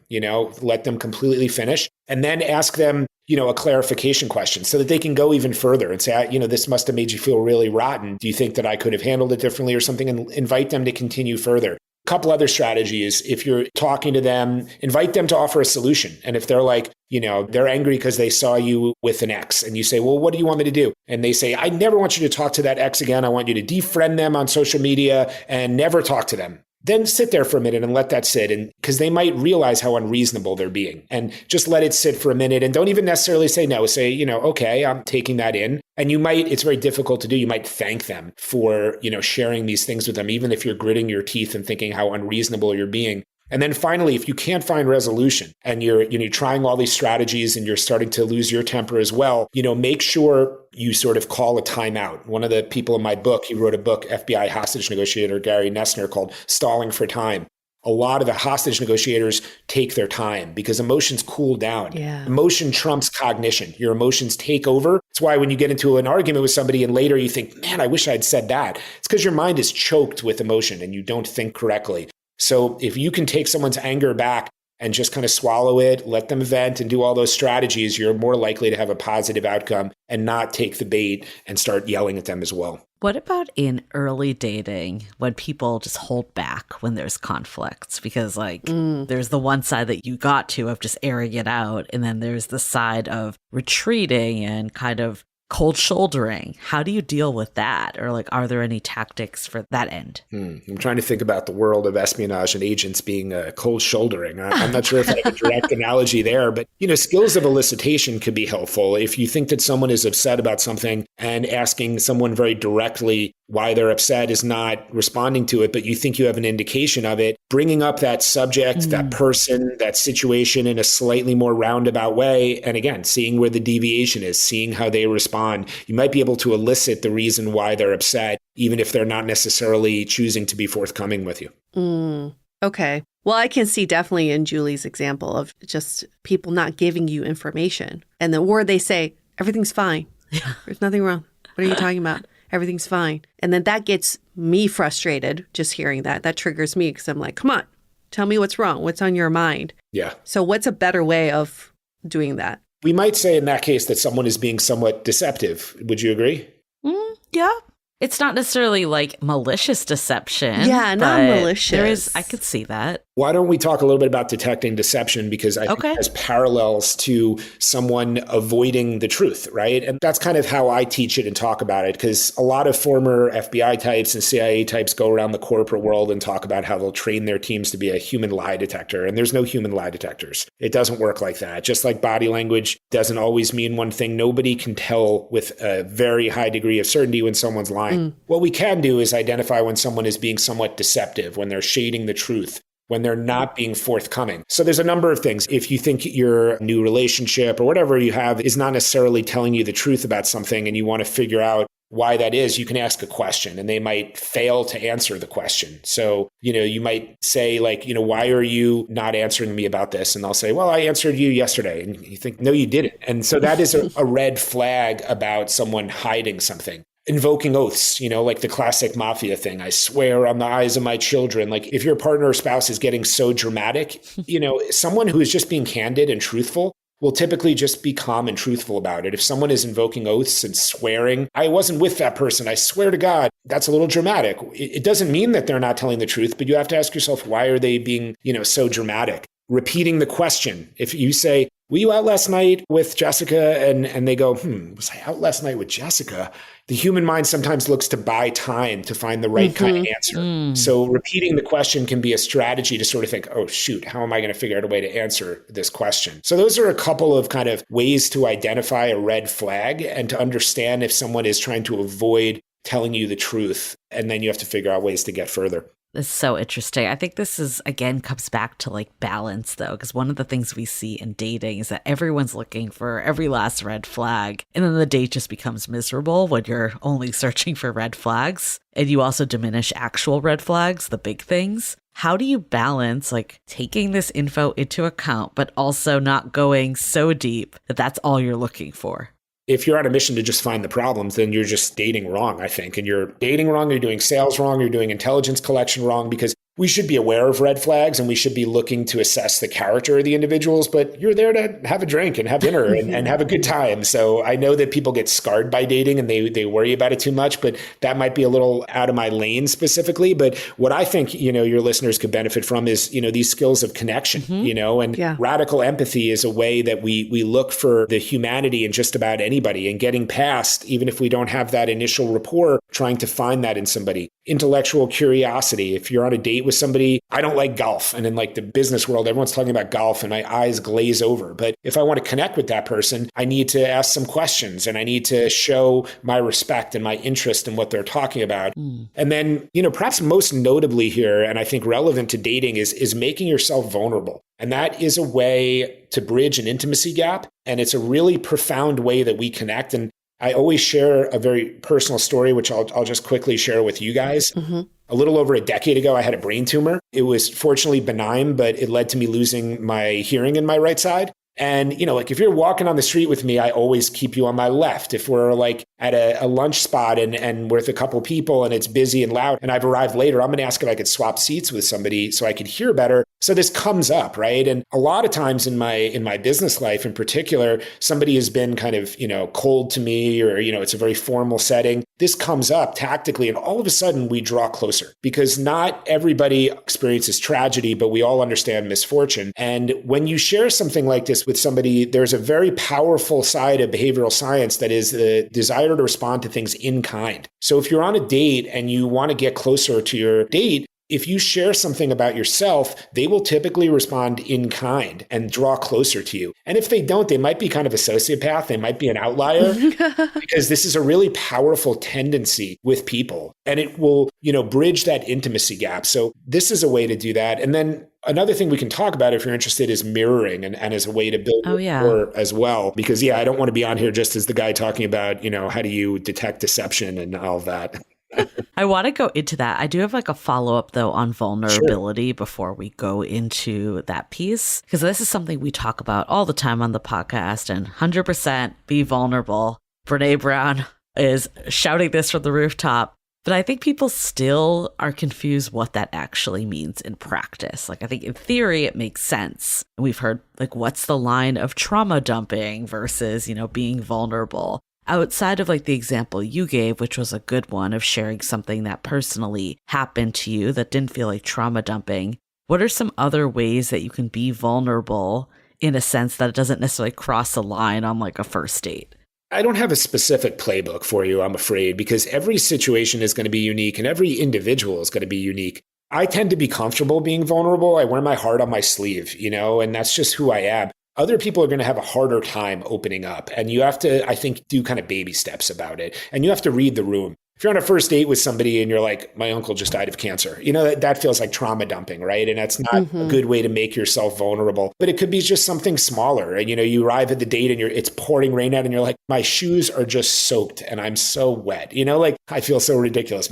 let them completely finish. And then ask them, a clarification question so that they can go even further and say, this must have made you feel really rotten. Do you think that I could have handled it differently or something? And invite them to continue further. A couple other strategies. If you're talking to them, invite them to offer a solution. And if they're like, they're angry because they saw you with an ex and you say, well, what do you want me to do? And they say, I never want you to talk to that ex again. I want you to defriend them on social media and never talk to them. Then sit there for a minute and let that sit. And because they might realize how unreasonable they're being, and just let it sit for a minute and don't even necessarily say no. Say, okay, I'm taking that in. And it's very difficult to do. You might thank them for, sharing these things with them, even if you're gritting your teeth and thinking how unreasonable you're being. And then finally, if you can't find resolution and you're trying all these strategies and you're starting to lose your temper as well, make sure you sort of call a timeout. One of the people in my book, he wrote a book, FBI hostage negotiator Gary Nessner, called Stalling for Time. A lot of the hostage negotiators take their time because emotions cool down. Yeah. Emotion trumps cognition. Your emotions take over. That's why when you get into an argument with somebody and later you think, man, I wish I'd said that. It's because your mind is choked with emotion and you don't think correctly. So if you can take someone's anger back and just kind of swallow it, let them vent and do all those strategies, you're more likely to have a positive outcome and not take the bait and start yelling at them as well. What about in early dating when people just hold back when there's conflicts? Because there's the one side that you got to of just airing it out. And then there's the side of retreating and kind of cold shouldering. How do you deal with that? Or are there any tactics for that end? I'm trying to think about the world of espionage and agents being cold shouldering. I'm not sure if I have a direct analogy there, but skills of elicitation could be helpful. If you think that someone is upset about something and asking someone very directly why they're upset is not responding to it, but you think you have an indication of it, bringing up that subject, that person, that situation in a slightly more roundabout way. And again, seeing where the deviation is, seeing how they respond. You might be able to elicit the reason why they're upset, even if they're not necessarily choosing to be forthcoming with you. Okay. Well, I can see definitely in Julie's example of just people not giving you information. And the word they say, everything's fine. There's nothing wrong. What are you talking about? Everything's fine. And then that gets me frustrated just hearing that. That triggers me because I'm like, come on, tell me what's wrong. What's on your mind? Yeah. So what's a better way of doing that? We might say in that case that someone is being somewhat deceptive. Would you agree? Yeah. It's not necessarily malicious deception. Yeah, not malicious. I could see that. Why don't we talk a little bit about detecting deception? Because I think it has parallels to someone avoiding the truth, right? And that's kind of how I teach it and talk about it, because a lot of former FBI types and CIA types go around the corporate world and talk about how they'll train their teams to be a human lie detector. And there's no human lie detectors. It doesn't work like that. Just like body language doesn't always mean one thing. Nobody can tell with a very high degree of certainty when someone's lying. What we can do is identify when someone is being somewhat deceptive, when they're shading the truth, when they're not being forthcoming. So there's a number of things. If you think your new relationship or whatever you have is not necessarily telling you the truth about something and you want to figure out why that is, you can ask a question and they might fail to answer the question. So, you might say like, why are you not answering me about this? And they'll say, well, I answered you yesterday. And you think, no, you didn't. And so that is a red flag about someone hiding something. Invoking oaths, like the classic mafia thing. I swear on the eyes of my children. Like if your partner or spouse is getting so dramatic, someone who is just being candid and truthful will typically just be calm and truthful about it. If someone is invoking oaths and swearing, I wasn't with that person, I swear to God, that's a little dramatic. It doesn't mean that they're not telling the truth, but you have to ask yourself, why are they being, so dramatic? Repeating the question. If you say, were you out last night with Jessica? And they go, was I out last night with Jessica? The human mind sometimes looks to buy time to find the right kind of answer. So repeating the question can be a strategy to sort of think, oh, shoot, how am I going to figure out a way to answer this question? So those are a couple of kind of ways to identify a red flag and to understand if someone is trying to avoid telling you the truth. And then you have to figure out ways to get further. It's so interesting. I think this is, again, comes back to like balance, though, because one of the things we see in dating is that everyone's looking for every last red flag. And then the date just becomes miserable when you're only searching for red flags. And you also diminish actual red flags, the big things. How do you balance like taking this info into account, but also not going so deep that that's all you're looking for? If you're on a mission to just find the problems, then you're just dating wrong, I think. And you're dating wrong, you're doing sales wrong, you're doing intelligence collection wrong, because we should be aware of red flags and we should be looking to assess the character of the individuals, but you're there to have a drink and have dinner and have a good time. So I know that people get scarred by dating and they worry about it too much, but that might be a little out of my lane specifically. But what I think, your listeners could benefit from is, these skills of connection, and radical empathy is a way that we look for the humanity in just about anybody and getting past, even if we don't have that initial rapport, trying to find that in somebody. Intellectual curiosity. If you're on a date with somebody, I don't like golf. And in like the business world, everyone's talking about golf and my eyes glaze over. But if I want to connect with that person, I need to ask some questions and I need to show my respect and my interest in what they're talking about. And then, perhaps most notably here, and I think relevant to dating is making yourself vulnerable. And that is a way to bridge an intimacy gap. And it's a really profound way that we connect. And I always share a very personal story, which I'll just quickly share with you guys. A little over a decade ago, I had a brain tumor. It was fortunately benign, but it led to me losing my hearing in my right side. And, like if you're walking on the street with me, I always keep you on my left. If we're like at a lunch spot and we're with a couple people and it's busy and loud and I've arrived later, I'm going to ask if I could swap seats with somebody so I could hear better. So this comes up, right? And a lot of times in my business life in particular, somebody has been kind of, cold to me or, it's a very formal setting. This comes up tactically and all of a sudden we draw closer because not everybody experiences tragedy, but we all understand misfortune. And when you share something like this with somebody, there's a very powerful side of behavioral science that is the desire to respond to things in kind. So if you're on a date and you want to get closer to your date, if you share something about yourself, they will typically respond in kind and draw closer to you. And if they don't, they might be kind of a sociopath. They might be an outlier because this is a really powerful tendency with people and it will, bridge that intimacy gap. So this is a way to do that. And then another thing we can talk about if you're interested is mirroring and as a way to build rapport as well. Because I don't want to be on here just as the guy talking about, how do you detect deception and all of that. I want to go into that. I do have like a follow-up though on vulnerability before we go into that piece, because this is something we talk about all the time on the podcast and 100% be vulnerable. Brene Brown is shouting this from the rooftop, but I think people still are confused what that actually means in practice. Like I think in theory, it makes sense. We've heard like, what's the line of trauma dumping versus, being vulnerable? Outside of like the example you gave, which was a good one of sharing something that personally happened to you that didn't feel like trauma dumping, what are some other ways that you can be vulnerable in a sense that it doesn't necessarily cross a line on like a first date? I don't have a specific playbook for you, I'm afraid, because every situation is going to be unique and every individual is going to be unique. I tend to be comfortable being vulnerable. I wear my heart on my sleeve, and that's just who I am. Other people are going to have a harder time opening up. And you have to, I think, do kind of baby steps about it. And you have to read the room. If if you're on a first date with somebody and you're like, my uncle just died of cancer, that feels like trauma dumping, right? And that's not a good way to make yourself vulnerable. But it could be just something smaller. And, you arrive at the date and it's pouring rain out and you're like, my shoes are just soaked and I'm so wet. I feel so ridiculous.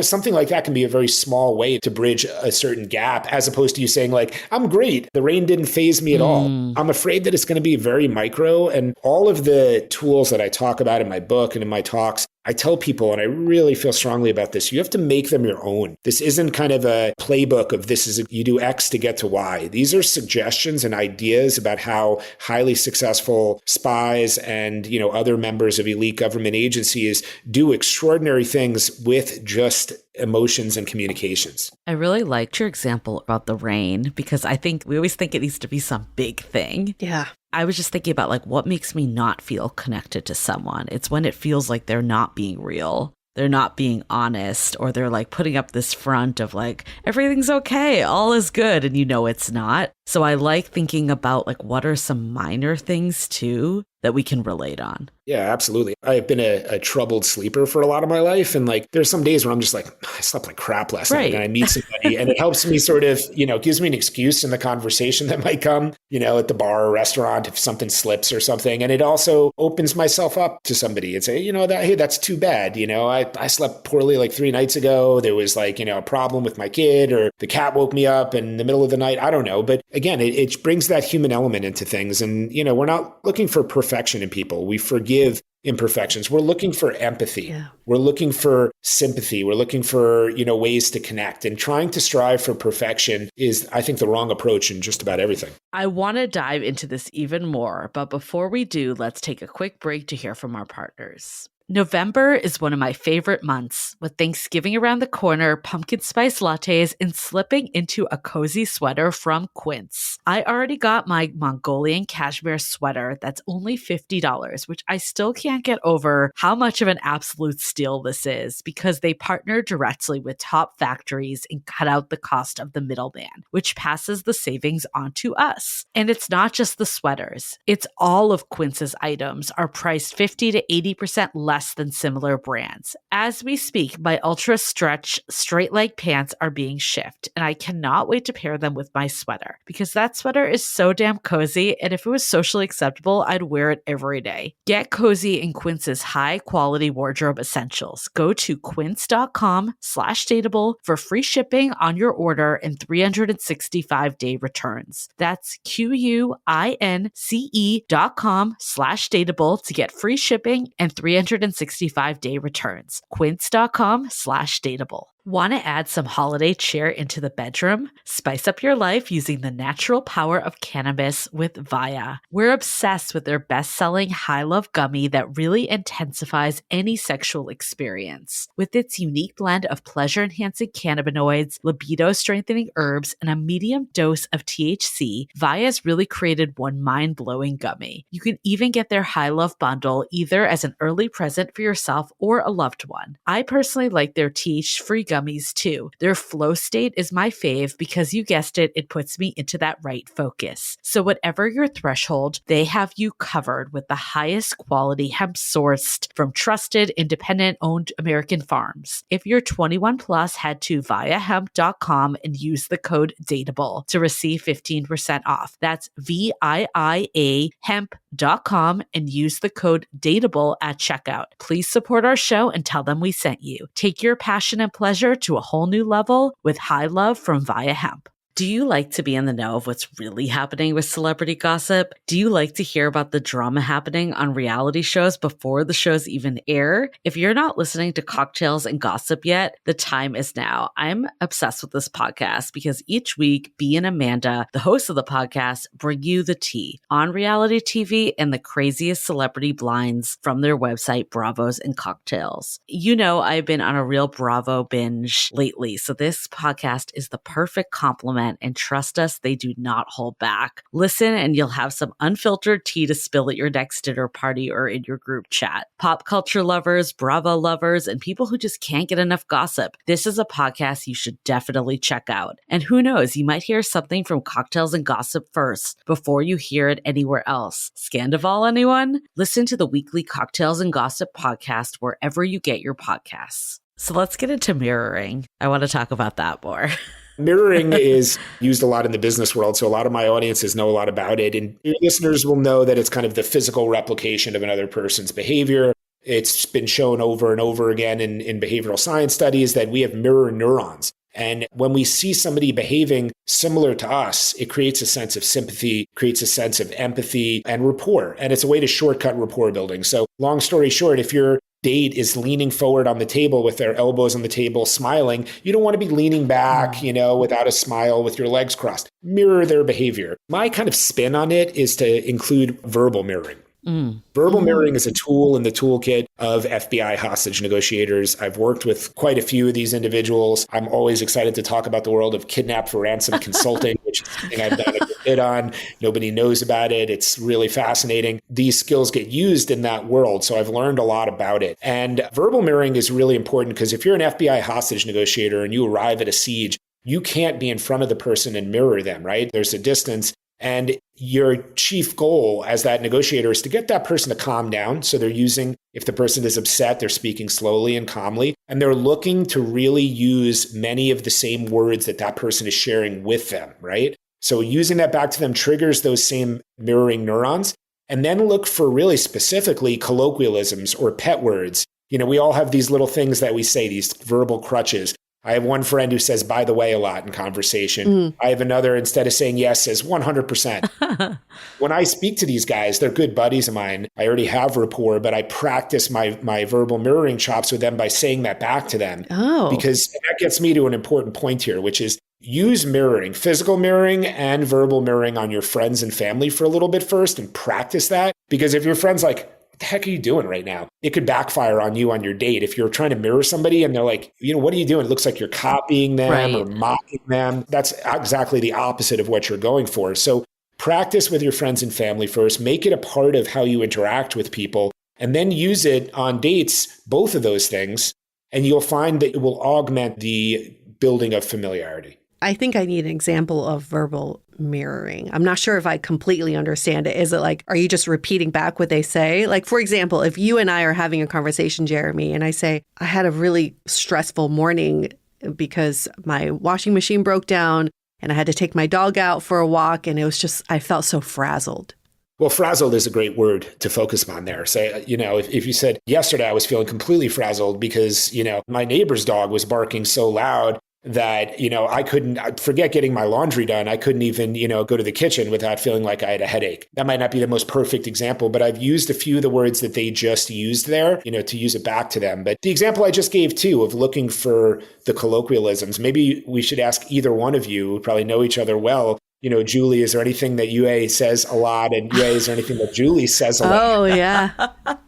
Something like that can be a very small way to bridge a certain gap, as opposed to you saying like, I'm great. The rain didn't faze me at all. I'm afraid that it's going to be very micro. And all of the tools that I talk about in my book and in my talks, I tell people, and I really feel strongly about this, you have to make them your own. This isn't kind of a playbook of you do X to get to Y. These are suggestions and ideas about how highly successful spies and, other members of elite government agencies do extraordinary things with just emotions and communications. I really liked your example about the rain, because I think we always think it needs to be some big thing. Yeah. I was just thinking about like what makes me not feel connected to someone. It's when it feels like they're not being real. They're not being honest, or they're like putting up this front of like, everything's okay, all is good, and it's not. So I like thinking about like, what are some minor things too that we can relate on? Yeah, absolutely. I've been a troubled sleeper for a lot of my life. And like, there's some days where I'm just like, I slept like crap last night. And I meet somebody and it helps me sort of, gives me an excuse in the conversation that might come, at the bar or restaurant if something slips or something. And it also opens myself up to somebody and say, hey, that's too bad. I slept poorly like 3 nights ago. There was like, a problem with my kid, or the cat woke me up in the middle of the night. I don't know. But again, it brings that human element into things. And, we're not looking for perfection in people. We forgive imperfections. We're looking for empathy. Yeah. We're looking for sympathy. We're looking for, ways to connect, and trying to strive for perfection is, I think, the wrong approach in just about everything. I want to dive into this even more, but before we do, let's take a quick break to hear from our partners. November is one of my favorite months, with Thanksgiving around the corner, pumpkin spice lattes, and slipping into a cozy sweater from Quince. I already got my Mongolian cashmere sweater that's only $50, which I still can't get over how much of an absolute steal this is, because they partner directly with top factories and cut out the cost of the middleman, which passes the savings on to us. And it's not just the sweaters. It's all of Quince's items are priced 50 to 80% less than similar brands. As we speak, my ultra stretch straight leg pants are being shipped, and I cannot wait to pair them with my sweater, because that sweater is so damn cozy, and if it was socially acceptable, I'd wear it every day. Get cozy in Quince's high quality wardrobe essentials. Go to quince.com/dateable for free shipping on your order and 365-day returns. That's QUINCE.com/dateable to get free shipping and 365-day returns. Quince.com/dateable. Want to add some holiday cheer into the bedroom? Spice up your life using the natural power of cannabis with Via. We're obsessed with their best-selling High Love Gummy that really intensifies any sexual experience. With its unique blend of pleasure-enhancing cannabinoids, libido-strengthening herbs, and a medium dose of THC, Via's really created one mind-blowing gummy. You can even get their High Love bundle either as an early present for yourself or a loved one. I personally like their THC-free gummies too. Their flow state is my fave because, you guessed it, it puts me into that right focus. So whatever your threshold, they have you covered with the highest quality hemp sourced from trusted, independent-owned American farms. If you're 21 plus, head to viahemp.com and use the code DATEABLE to receive 15% off. That's VIIA hemp.com and use the code DATEABLE at checkout. Please support our show and tell them we sent you. Take your passion and pleasure to a whole new level with High Love from Via Hemp. Do you like to be in the know of what's really happening with celebrity gossip? Do you like to hear about the drama happening on reality shows before the shows even air? If you're not listening to Cocktails and Gossip yet, the time is now. I'm obsessed with this podcast because each week, Bea and Amanda, the hosts of the podcast, bring you the tea on reality TV and the craziest celebrity blinds from their website, Bravos and Cocktails. You know, I've been on a real Bravo binge lately, so this podcast is the perfect complement content, and trust us, they do not hold back. Listen and you'll have some unfiltered tea to spill at your next dinner party or in your group chat. Pop culture lovers, Bravo lovers, and people who just can't get enough gossip. This is a podcast you should definitely check out. And who knows, you might hear something from Cocktails and Gossip first before you hear it anywhere else. Scandival, anyone? Listen to the weekly Cocktails and Gossip podcast wherever you get your podcasts. So let's get into mirroring. I want to talk about that more. Mirroring is used a lot in the business world, so a lot of my audiences know a lot about it. And your listeners will know that it's kind of the physical replication of another person's behavior. It's been shown over and over again in behavioral science studies that we have mirror neurons. And when we see somebody behaving similar to us, it creates a sense of sympathy, creates a sense of empathy and rapport. And it's a way to shortcut rapport building. So long story short, if your date is leaning forward on the table with their elbows on the table, smiling, you don't want to be leaning back, without a smile with your legs crossed. Mirror their behavior. My kind of spin on it is to include verbal mirroring. Verbal mirroring is a tool in the toolkit of FBI hostage negotiators. I've worked with quite a few of these individuals. I'm always excited to talk about the world of kidnap for ransom consulting, which is something I've done a good bit on. Nobody knows about it. It's really fascinating. These skills get used in that world, so I've learned a lot about it. And verbal mirroring is really important because if you're an FBI hostage negotiator and you arrive at a siege, you can't be in front of the person and mirror them, right? There's a distance. And your chief goal as that negotiator is to get that person to calm down. So they're using, if the person is upset, they're speaking slowly and calmly, and they're looking to really use many of the same words that that person is sharing with them, right? So using that back to them triggers those same mirroring neurons. And then look for really specifically colloquialisms or pet words. We all have these little things that we say, these verbal crutches. I have one friend who says, by the way, a lot in conversation. I have another, instead of saying yes, says 100%. When I speak to these guys, they're good buddies of mine. I already have rapport, but I practice my verbal mirroring chops with them by saying that back to them. Because that gets me to an important point here, which is use mirroring, physical mirroring and verbal mirroring on your friends and family for a little bit first and practice that. Because if your friend's like, what the heck are you doing right now? It could backfire on you on your date. If you're trying to mirror somebody and they're like, what are you doing? It looks like you're copying them or mocking them. That's exactly the opposite of what you're going for. So practice with your friends and family first. Make it a part of how you interact with people and then use it on dates, both of those things. And you'll find that it will augment the building of familiarity. I think I need an example of verbal mirroring. I'm not sure if I completely understand it. Is it like, are you just repeating back what they say? Like, for example, if you and I are having a conversation, Jeremy, and I say, I had a really stressful morning because my washing machine broke down and I had to take my dog out for a walk. And it was just, I felt so frazzled. Well, frazzled is a great word to focus on there. Say, if you said, yesterday I was feeling completely frazzled because, my neighbor's dog was barking so loud that, I'd forget getting my laundry done. I couldn't even, go to the kitchen without feeling like I had a headache. That might not be the most perfect example, but I've used a few of the words that they just used there, to use it back to them. But the example I just gave too of looking for the colloquialisms, maybe we should ask either one of you who probably know each other well, Julie, is there anything that Yue says a lot? And Yue, is there anything that Julie says a lot? Oh, yeah.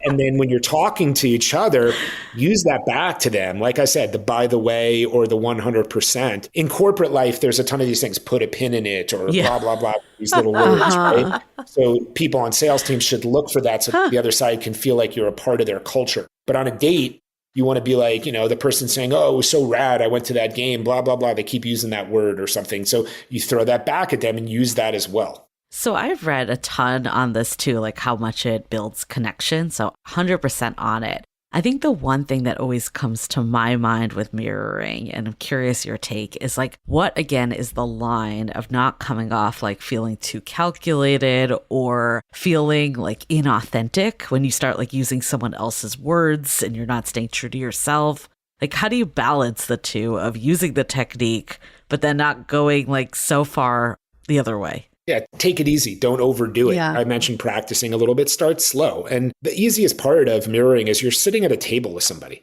And then when you're talking to each other, use that back to them. Like I said, the by the way or the 100%. In corporate life, there's a ton of these things, put a pin in it or blah, blah, blah, these little words, right? So people on sales teams should look for that so the other side can feel like you're a part of their culture. But on a date, you want to be like, the person saying, oh, it was so rad. I went to that game, blah, blah, blah. They keep using that word or something. So you throw that back at them and use that as well. So I've read a ton on this too, like how much it builds connection. So 100% on it. I think the one thing that always comes to my mind with mirroring, and I'm curious your take, is like, what again is the line of not coming off like feeling too calculated or feeling like inauthentic when you start like using someone else's words and you're not staying true to yourself? Like, how do you balance the two of using the technique, but then not going like so far the other way? Yeah, take it easy. Don't overdo it. Yeah. I mentioned practicing a little bit. Start slow. And the easiest part of mirroring is you're sitting at a table with somebody.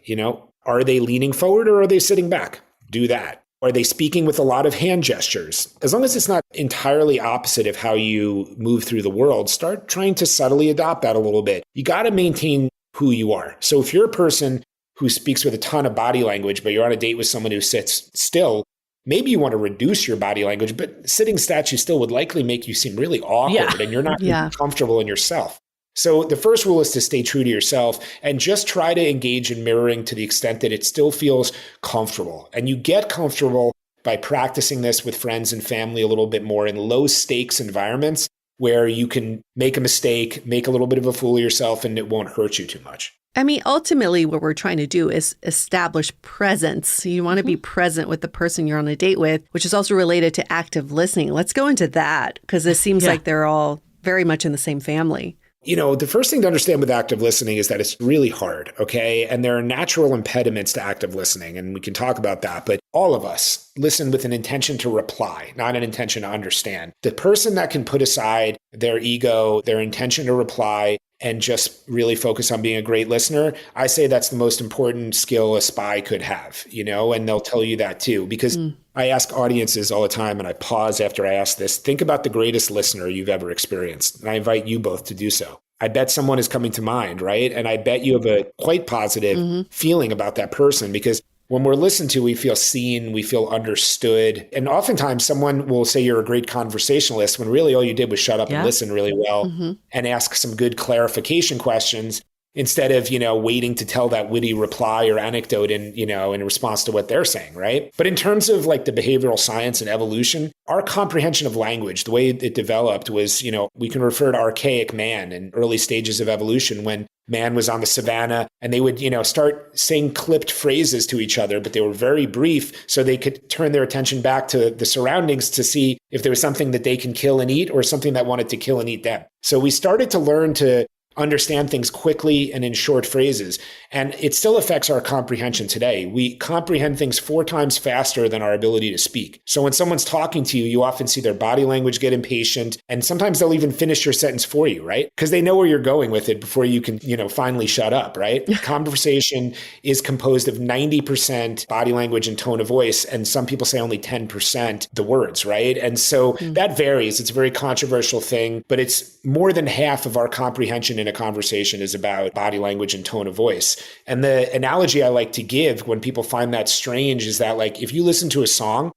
Are they leaning forward or are they sitting back? Do that. Are they speaking with a lot of hand gestures? As long as it's not entirely opposite of how you move through the world, start trying to subtly adopt that a little bit. You got to maintain who you are. So if you're a person who speaks with a ton of body language, but you're on a date with someone who sits still, maybe you want to reduce your body language, but sitting statue still would likely make you seem really awkward and you're not comfortable in yourself. So the first rule is to stay true to yourself and just try to engage in mirroring to the extent that it still feels comfortable. And you get comfortable by practicing this with friends and family a little bit more in low stakes environments where you can make a mistake, make a little bit of a fool of yourself, and it won't hurt you too much. I mean, ultimately, what we're trying to do is establish presence. You want to be present with the person you're on a date with, which is also related to active listening. Let's go into that because it seems like they're all very much in the same family. You know, the first thing to understand with active listening is that it's really hard, okay? And there are natural impediments to active listening, and we can talk about that. But all of us listen with an intention to reply, not an intention to understand. The person that can put aside their ego, their intention to reply, and just really focus on being a great listener, I say that's the most important skill a spy could have, you know, and they'll tell you that too, because I ask audiences all the time, and I pause after I ask this, think about the greatest listener you've ever experienced. And I invite you both to do so. I bet someone is coming to mind, right? And I bet you have a quite positive feeling about that person because when we're listened to, we feel seen, we feel understood. And oftentimes someone will say you're a great conversationalist when really all you did was shut up and listen really well and ask some good clarification questions instead of, you know, waiting to tell that witty reply or anecdote in, you know, in response to what they're saying, right? But in terms of like the behavioral science and evolution, our comprehension of language, the way it developed was, you know, we can refer to archaic man in early stages of evolution when man was on the savannah and they would, you know, start saying clipped phrases to each other, but they were very brief so they could turn their attention back to the surroundings to see if there was something that they can kill and eat or something that wanted to kill and eat them. So we started to learn to understand things quickly and in short phrases. And it still affects our comprehension today. We comprehend things 4 times faster than our ability to speak. So when someone's talking to you, you often see their body language get impatient. And sometimes they'll even finish your sentence for you, right? Because they know where you're going with it before you can, you know, finally shut up, right? Conversation is composed of 90% body language and tone of voice. And some people say only 10% the words, right? And so that varies. It's a very controversial thing, but it's more than half of our comprehension in a conversation is about body language and tone of voice. And the analogy I like to give when people find that strange is that, like, if you listen to a song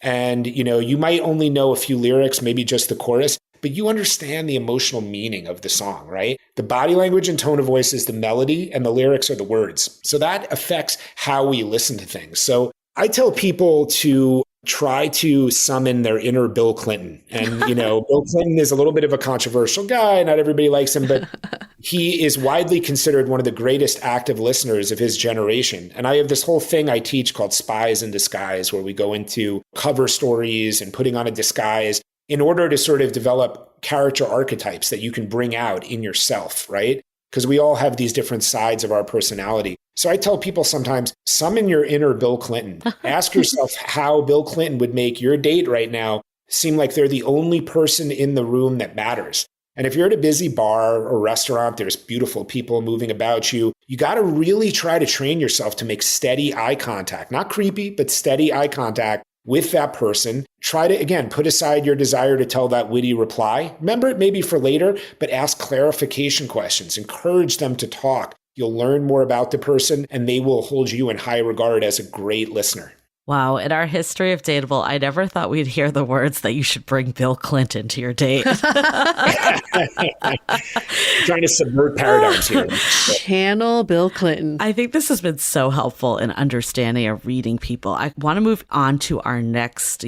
and, you know, you might only know a few lyrics, maybe just the chorus, but you understand the emotional meaning of the song, right? The body language and tone of voice is the melody and the lyrics are the words. So that affects how we listen to things. So I tell people to try to summon their inner Bill Clinton. And, you know, Bill Clinton is a little bit of a controversial guy. Not everybody likes him, but he is widely considered one of the greatest active listeners of his generation. And I have this whole thing I teach called Spies in Disguise, where we go into cover stories and putting on a disguise in order to sort of develop character archetypes that you can bring out in yourself, right? Because we all have these different sides of our personality. So I tell people sometimes, summon your inner Bill Clinton. Ask yourself how Bill Clinton would make your date right now seem like they're the only person in the room that matters. And if you're at a busy bar or restaurant, there's beautiful people moving about you, you got to really try to train yourself to make steady eye contact, not creepy, but steady eye contact with that person. Try to, again, put aside your desire to tell that witty reply. Remember it maybe for later, but ask clarification questions. Encourage them to talk. You'll learn more about the person and they will hold you in high regard as a great listener. Wow. In our history of Dateable, I never thought we'd hear the words that you should bring Bill Clinton to your date. Trying to subvert paradigms here. Channel Bill Clinton. I think this has been so helpful in understanding and reading people. I want to move on to our next,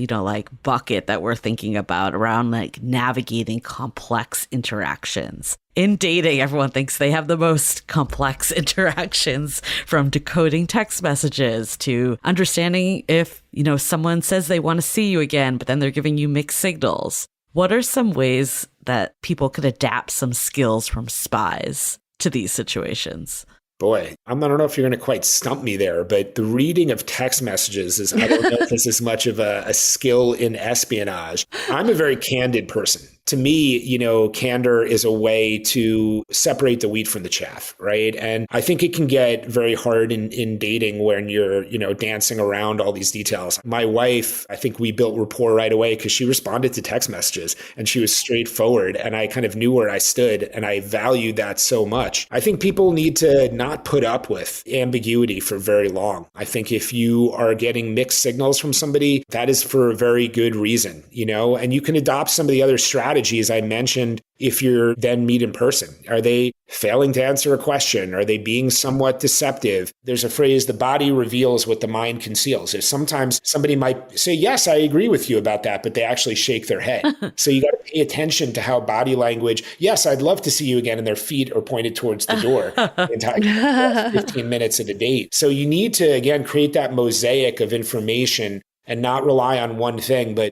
bucket that we're thinking about around navigating complex interactions. In dating, everyone thinks they have the most complex interactions, from decoding text messages to understanding if, someone says they want to see you again, but then they're giving you mixed signals. What are some ways that people could adapt some skills from spies to these situations? Boy, I don't know if you're going to quite stump me there, but the reading of text messages is, I don't know if this is much of a skill in espionage. I'm a very candid person. to me, candor is a way to separate the wheat from the chaff, right? And I think it can get very hard in dating when you're, dancing around all these details. My wife, I think we built rapport right away because she responded to text messages and she was straightforward and I kind of knew where I stood and I valued that so much. I think people need to not put up with ambiguity for very long. I think if you are getting mixed signals from somebody, that is for a very good reason, and you can adopt some of the other strategies I mentioned if you're then meet in person. Are they failing to answer a question? Are they being somewhat deceptive? There's a phrase, the body reveals what the mind conceals. If sometimes somebody might say, yes, I agree with you about that, but they actually shake their head. So you got to pay attention to how body language, yes, I'd love to see you again, and their feet are pointed towards the door the entire 15 minutes at a date. So you need to, again, create that mosaic of information and not rely on one thing. But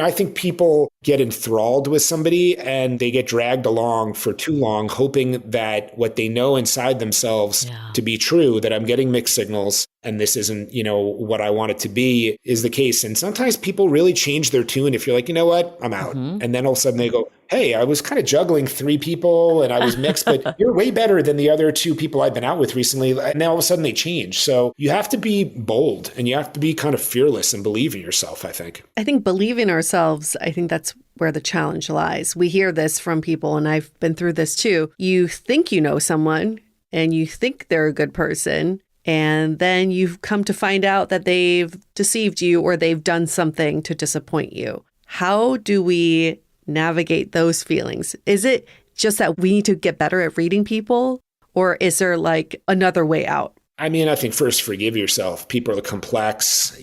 I think people get enthralled with somebody and they get dragged along for too long, hoping that what they know inside themselves to be true, that I'm getting mixed signals and this isn't, what I want it to be, is the case. And sometimes people really change their tune if you're like, you know what, I'm out. And then all of a sudden they go, hey, I was kind of juggling 3 people and I was mixed, but you're way better than the other 2 people I've been out with recently. And now all of a sudden they change. So you have to be bold and you have to be kind of fearless and believe in yourself, I think. I think believing ourselves, I think that's where the challenge lies. We hear this from people, and I've been through this too. You think you know someone and you think they're a good person, and then you've come to find out that they've deceived you or they've done something to disappoint you. How do we navigate those feelings? Is it just that we need to get better at reading people, or is there like another way out? I mean, I think first forgive yourself. People are complex.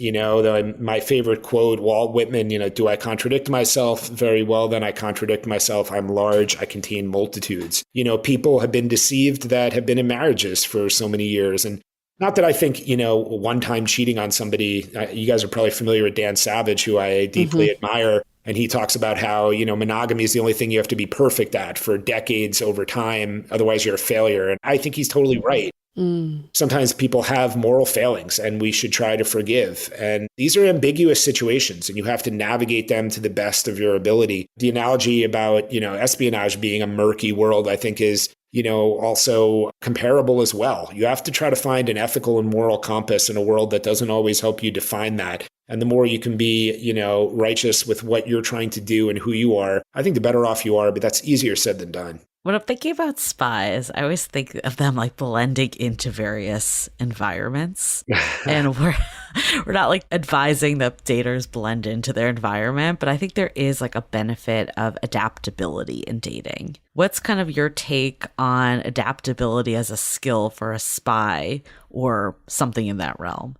My favorite quote, Walt Whitman, do I contradict myself? Very well, then I contradict myself. I'm large. I contain multitudes. People have been deceived that have been in marriages for so many years. And not that I think, one time cheating on somebody, you guys are probably familiar with Dan Savage, who I deeply admire. And he talks about how, monogamy is the only thing you have to be perfect at for decades over time. Otherwise, you're a failure. And I think he's totally right. Sometimes people have moral failings and we should try to forgive. And these are ambiguous situations and you have to navigate them to the best of your ability. The analogy about, espionage being a murky world, I think is, also comparable as well. You have to try to find an ethical and moral compass in a world that doesn't always help you define that. And the more you can be, righteous with what you're trying to do and who you are, I think the better off you are, but that's easier said than done. When I'm thinking about spies, I always think of them like blending into various environments. And we're not like advising that daters blend into their environment, but I think there is like a benefit of adaptability in dating. What's kind of your take on adaptability as a skill for a spy or something in that realm?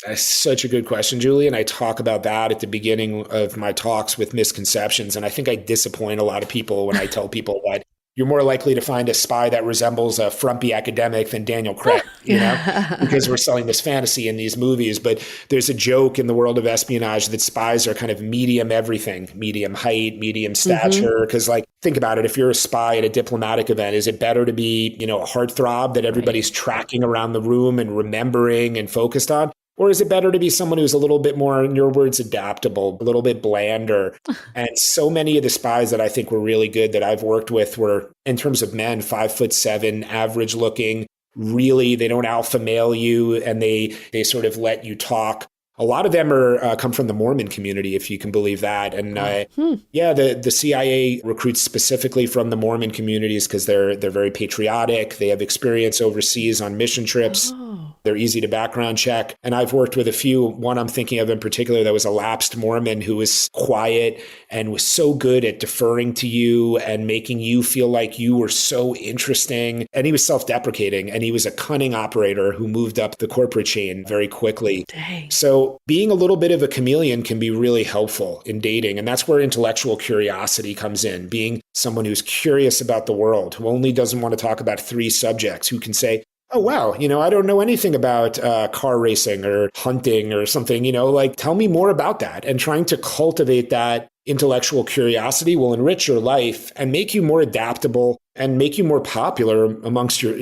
That's such a good question, Julie. And I talk about that at the beginning of my talks with misconceptions. And I think I disappoint a lot of people when I tell people that you're more likely to find a spy that resembles a frumpy academic than Daniel Craig, because we're selling this fantasy in these movies. But there's a joke in the world of espionage that spies are kind of medium everything, medium height, medium stature. Because think about it, if you're a spy at a diplomatic event, is it better to be, a heartthrob that everybody's tracking around the room and remembering and focused on? Or is it better to be someone who's a little bit more, in your words, adaptable, a little bit blander? And so many of the spies that I think were really good that I've worked with were, in terms of men, 5'7", average looking, really, they don't alpha male you and they sort of let you talk. A lot of them come from the Mormon community, if you can believe that. And the CIA recruits specifically from the Mormon communities because they're very patriotic. They have experience overseas on mission trips. They're easy to background check. And I've worked with a few. One I'm thinking of in particular that was a lapsed Mormon who was quiet and was so good at deferring to you and making you feel like you were so interesting. And he was self-deprecating and he was a cunning operator who moved up the corporate chain very quickly. Dang. So being a little bit of a chameleon can be really helpful in dating. And that's where intellectual curiosity comes in. Being someone who's curious about the world, who only doesn't want to talk about 3 subjects, who can say, oh, wow, I don't know anything about car racing or hunting or something, tell me more about that. And trying to cultivate that intellectual curiosity will enrich your life and make you more adaptable and make you more popular amongst your,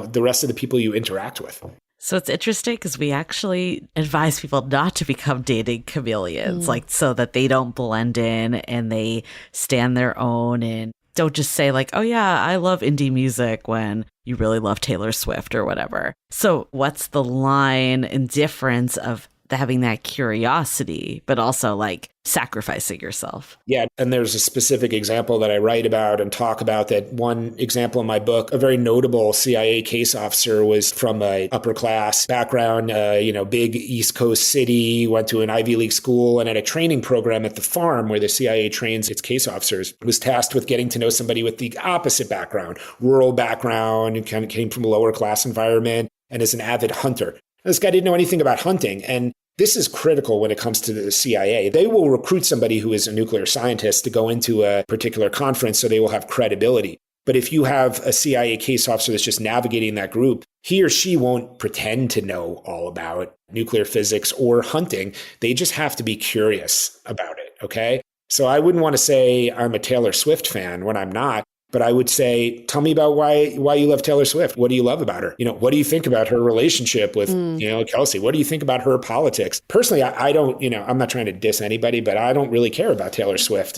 the rest of the people you interact with. So it's interesting because we actually advise people not to become dating chameleons, like so that they don't blend in and they stand their own and don't just say like, oh yeah, I love indie music when you really love Taylor Swift or whatever. So what's the line and difference of having that curiosity, but also like sacrificing yourself? Yeah. And there's a specific example that I write about and talk about. That one example in my book, a very notable CIA case officer was from a upper class background, big East Coast city, went to an Ivy League school, and at a training program at the farm where the CIA trains its case officers, was tasked with getting to know somebody with the opposite background, rural background, and kind of came from a lower class environment, and is an avid hunter. This guy didn't know anything about hunting. And this is critical when it comes to the CIA. They will recruit somebody who is a nuclear scientist to go into a particular conference so they will have credibility. But if you have a CIA case officer that's just navigating that group, he or she won't pretend to know all about nuclear physics or hunting. They just have to be curious about it, okay? So I wouldn't want to say I'm a Taylor Swift fan when I'm not. But I would say, tell me about why you love Taylor Swift. What do you love about her? What do you think about her relationship with, Kelsey? What do you think about her politics? Personally, I don't, I'm not trying to diss anybody, but I don't really care about Taylor Swift,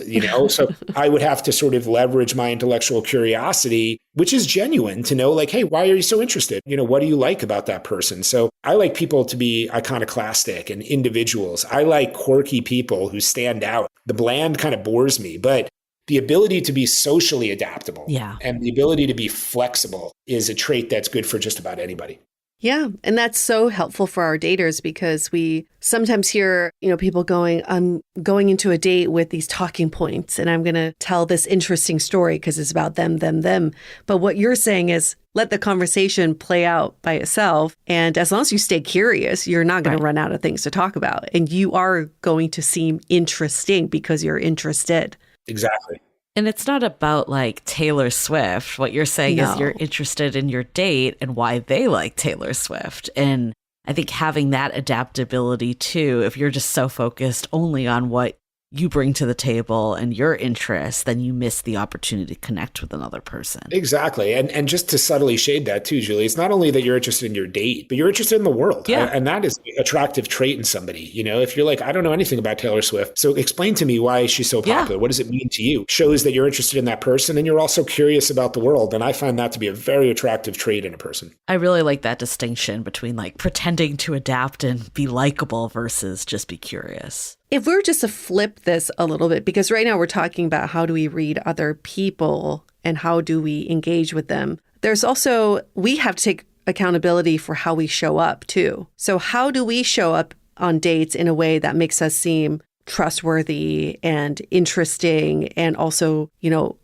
So I would have to sort of leverage my intellectual curiosity, which is genuine, to know like, hey, why are you so interested? What do you like about that person? So I like people to be iconoclastic and individuals. I like quirky people who stand out. The bland kind of bores me, but the ability to be socially adaptable and the ability to be flexible is a trait that's good for just about anybody. Yeah. And that's so helpful for our daters because we sometimes hear, people going, I'm going into a date with these talking points and I'm going to tell this interesting story because it's about them, them, them. But what you're saying is let the conversation play out by itself. And as long as you stay curious, you're not going to run out of things to talk about. And you are going to seem interesting because you're interested. Exactly. And it's not about like Taylor Swift. What you're saying is you're interested in your date and why they like Taylor Swift. And I think having that adaptability too, if you're just so focused only on what you bring to the table and your interests, then you miss the opportunity to connect with another person. Exactly. And just to subtly shade that too, Julie, it's not only that you're interested in your date, but you're interested in the world. Yeah. And that is an attractive trait in somebody. If you're like, I don't know anything about Taylor Swift, so explain to me why she's so popular. What does it mean to you? Shows that you're interested in that person and you're also curious about the world. And I find that to be a very attractive trait in a person. I really like that distinction between like pretending to adapt and be likable versus just be curious. If we were just to flip this a little bit, because right now we're talking about how do we read other people and how do we engage with them, there's also, we have to take accountability for how we show up too. So how do we show up on dates in a way that makes us seem trustworthy and interesting and also,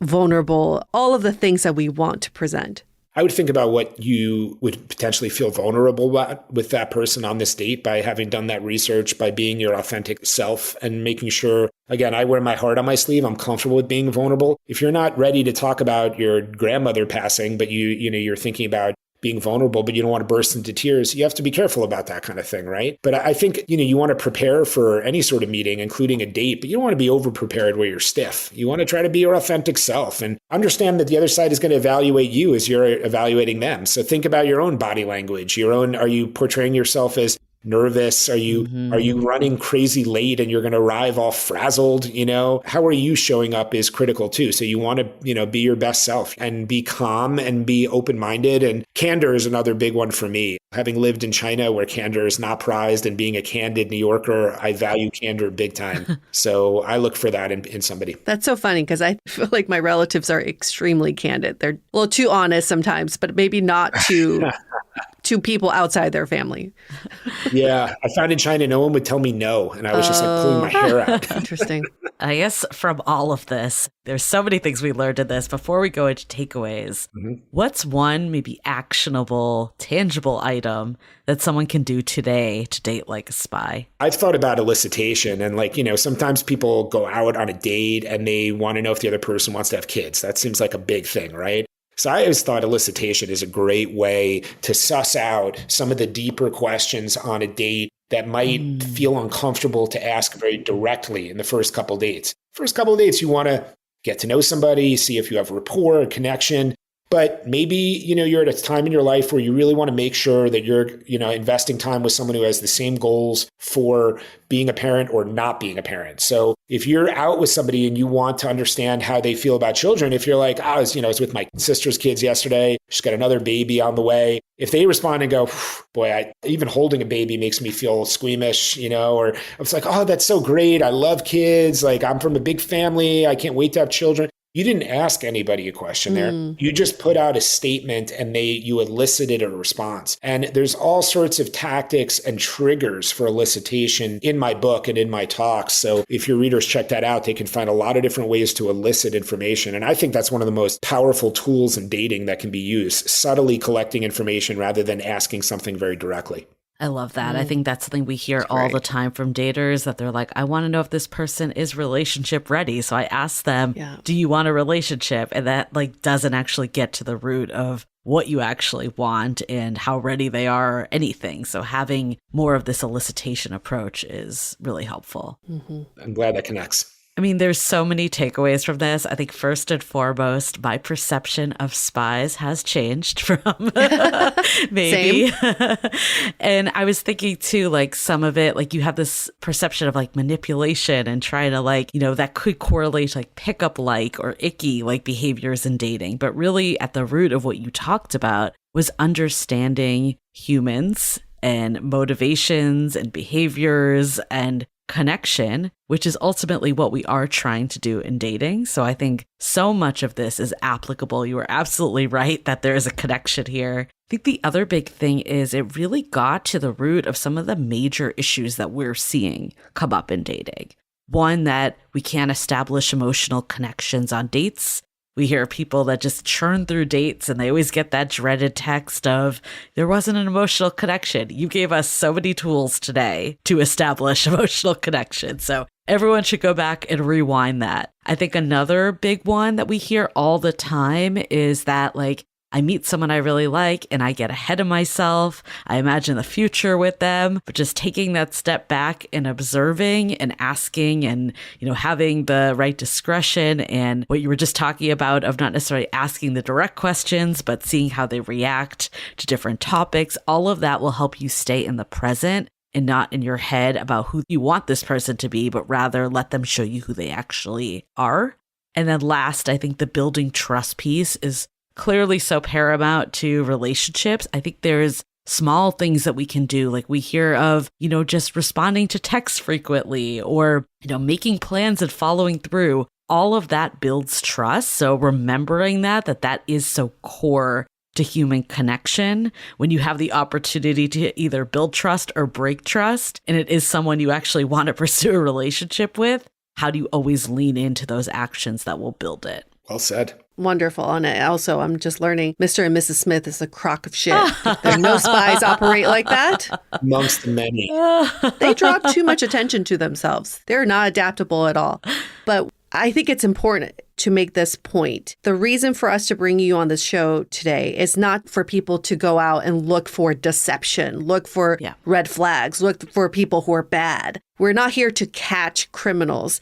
vulnerable, all of the things that we want to present? I would think about what you would potentially feel vulnerable about with that person on this date by having done that research, by being your authentic self and making sure, again, I wear my heart on my sleeve. I'm comfortable with being vulnerable. If you're not ready to talk about your grandmother passing, but you're thinking about being vulnerable, but you don't want to burst into tears, you have to be careful about that kind of thing, right? But I think, you want to prepare for any sort of meeting, including a date, but you don't want to be over-prepared where you're stiff. You want to try to be your authentic self and understand that the other side is going to evaluate you as you're evaluating them. So think about your own body language, are you portraying yourself as nervous? Are you running crazy late and you're going to arrive all frazzled? How are you showing up is critical too. So you want to, be your best self and be calm and be open-minded. And candor is another big one for me. Having lived in China where candor is not prized and being a candid New Yorker, I value candor big time. So I look for that in somebody. That's so funny because I feel like my relatives are extremely candid. They're a little too honest sometimes, but maybe not to people outside their family. Yeah. I found in China, no one would tell me no. And I was just like pulling my hair out. Interesting. I guess from all of this, there's so many things we learned in this. Before we go into takeaways, what's one maybe actionable, tangible item that someone can do today to date like a spy? I've thought about elicitation and sometimes people go out on a date and they want to know if the other person wants to have kids. That seems like a big thing, right? So I always thought elicitation is a great way to suss out some of the deeper questions on a date that might feel uncomfortable to ask very directly in the first couple dates. First couple of dates, you want to get to know somebody, see if you have rapport, a connection. But maybe, you're at a time in your life where you really want to make sure that you're, investing time with someone who has the same goals for being a parent or not being a parent. So if you're out with somebody and you want to understand how they feel about children, if you're like, I was with my sister's kids yesterday, she's got another baby on the way. If they respond and go, boy, even holding a baby makes me feel squeamish, or it's like, oh, that's so great. I love kids. Like, I'm from a big family. I can't wait to have children. You didn't ask anybody a question there. You just put out a statement and you elicited a response. And there's all sorts of tactics and triggers for elicitation in my book and in my talks. So if your readers check that out, they can find a lot of different ways to elicit information. And I think that's one of the most powerful tools in dating that can be used, subtly collecting information rather than asking something very directly. I love that. I think that's something we hear all the time from daters, that they're like, I want to know if this person is relationship ready. So I ask them, do you want a relationship? And that doesn't actually get to the root of what you actually want and how ready they are or anything. So having more of this elicitation approach is really helpful. I'm glad that connects. I mean, there's so many takeaways from this. I think first and foremost, my perception of spies has changed from maybe. And I was thinking too, some of it, you have this perception of manipulation and trying to that could correlate to pickup or icky behaviors in dating. But really at the root of what you talked about was understanding humans and motivations and behaviors and connection, which is ultimately what we are trying to do in dating. So I think so much of this is applicable. You are absolutely right that there is a connection here. I think the other big thing is it really got to the root of some of the major issues that we're seeing come up in dating. One, that we can't establish emotional connections on dates. We hear people that just churn through dates and they always get that dreaded text of, there wasn't an emotional connection. You gave us so many tools today to establish emotional connection. So everyone should go back and rewind that. I think another big one that we hear all the time is that I meet someone I really like and I get ahead of myself. I imagine the future with them, but just taking that step back and observing and asking and, having the right discretion and what you were just talking about of not necessarily asking the direct questions, but seeing how they react to different topics. All of that will help you stay in the present and not in your head about who you want this person to be, but rather let them show you who they actually are. And then last, I think the building trust piece is clearly so paramount to relationships. I think there's small things that we can do. We hear of, just responding to texts frequently or, making plans and following through. All of that builds trust. So remembering that is so core to human connection when you have the opportunity to either build trust or break trust, and it is someone you actually want to pursue a relationship with, how do you always lean into those actions that will build it? Well said. Wonderful. And also, I'm just learning Mr. and Mrs. Smith is a crock of shit. There are no spies operate like that. Amongst the many. They draw too much attention to themselves. They're not adaptable at all. But I think it's important to make this point. The reason for us to bring you on this show today is not for people to go out and look for deception, look for red flags, look for people who are bad. We're not here to catch criminals.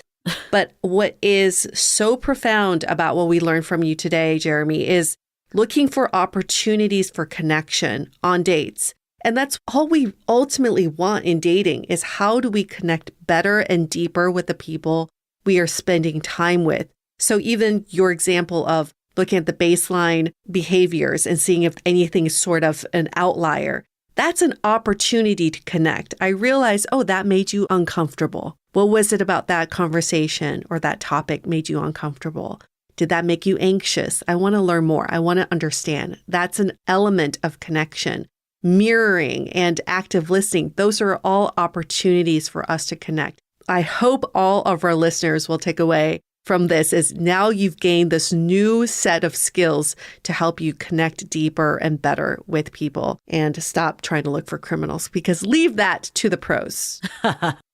But what is so profound about what we learned from you today, Jeremy, is looking for opportunities for connection on dates. And that's all we ultimately want in dating is how do we connect better and deeper with the people we are spending time with. So even your example of looking at the baseline behaviors and seeing if anything is sort of an outlier, that's an opportunity to connect. I realized, that made you uncomfortable. What was it about that conversation or that topic made you uncomfortable? Did that make you anxious? I want to learn more. I want to understand. That's an element of connection. Mirroring and active listening, those are all opportunities for us to connect. I hope all of our listeners will take away from this is now you've gained this new set of skills to help you connect deeper and better with people and stop trying to look for criminals, because leave that to the pros.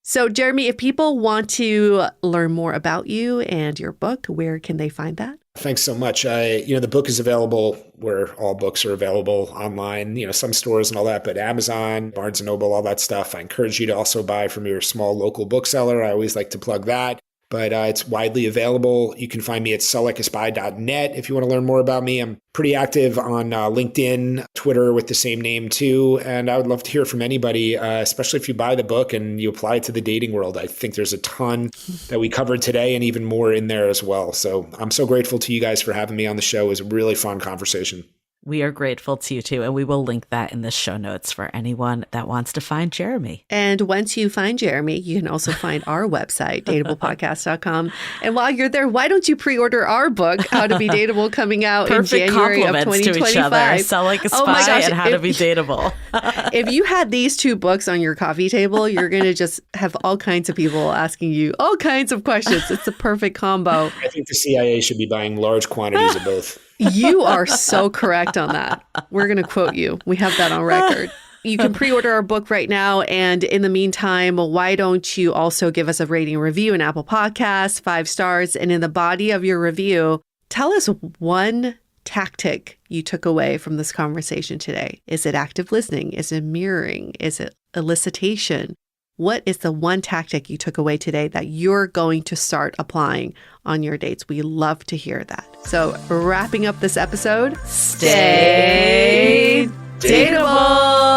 So, Jeremy, if people want to learn more about you and your book, where can they find that? Thanks so much. The book is available where all books are available online, some stores and all that, but Amazon, Barnes & Noble, all that stuff. I encourage you to also buy from your small local bookseller. I always like to plug that. but it's widely available. You can find me at sellecaspy.net if you want to learn more about me. I'm pretty active on LinkedIn, Twitter with the same name too. And I would love to hear from anybody, especially if you buy the book and you apply it to the dating world. I think there's a ton that we covered today and even more in there as well. So I'm so grateful to you guys for having me on the show. It was a really fun conversation. We are grateful to you too, and we will link that in the show notes for anyone that wants to find Jeremy. And once you find Jeremy, you can also find our website, dateablepodcast.com. And while you're there, why don't you pre-order our book, How to Be Dateable, coming out in January of 2025. To each other. Sell Like a Spy and How to Be Dateable. If you had these two books on your coffee table, you're going to just have all kinds of people asking you all kinds of questions. It's the perfect combo. I think the CIA should be buying large quantities of both. You are so correct on that. We're going to quote you. We have that on record. You can pre-order our book right now. And in the meantime, why don't you also give us a rating and review in Apple Podcasts, 5 stars. And in the body of your review, tell us one tactic you took away from this conversation today. Is it active listening? Is it mirroring? Is it elicitation? What is the one tactic you took away today that you're going to start applying on your dates? We love to hear that. So wrapping up this episode, stay dateable.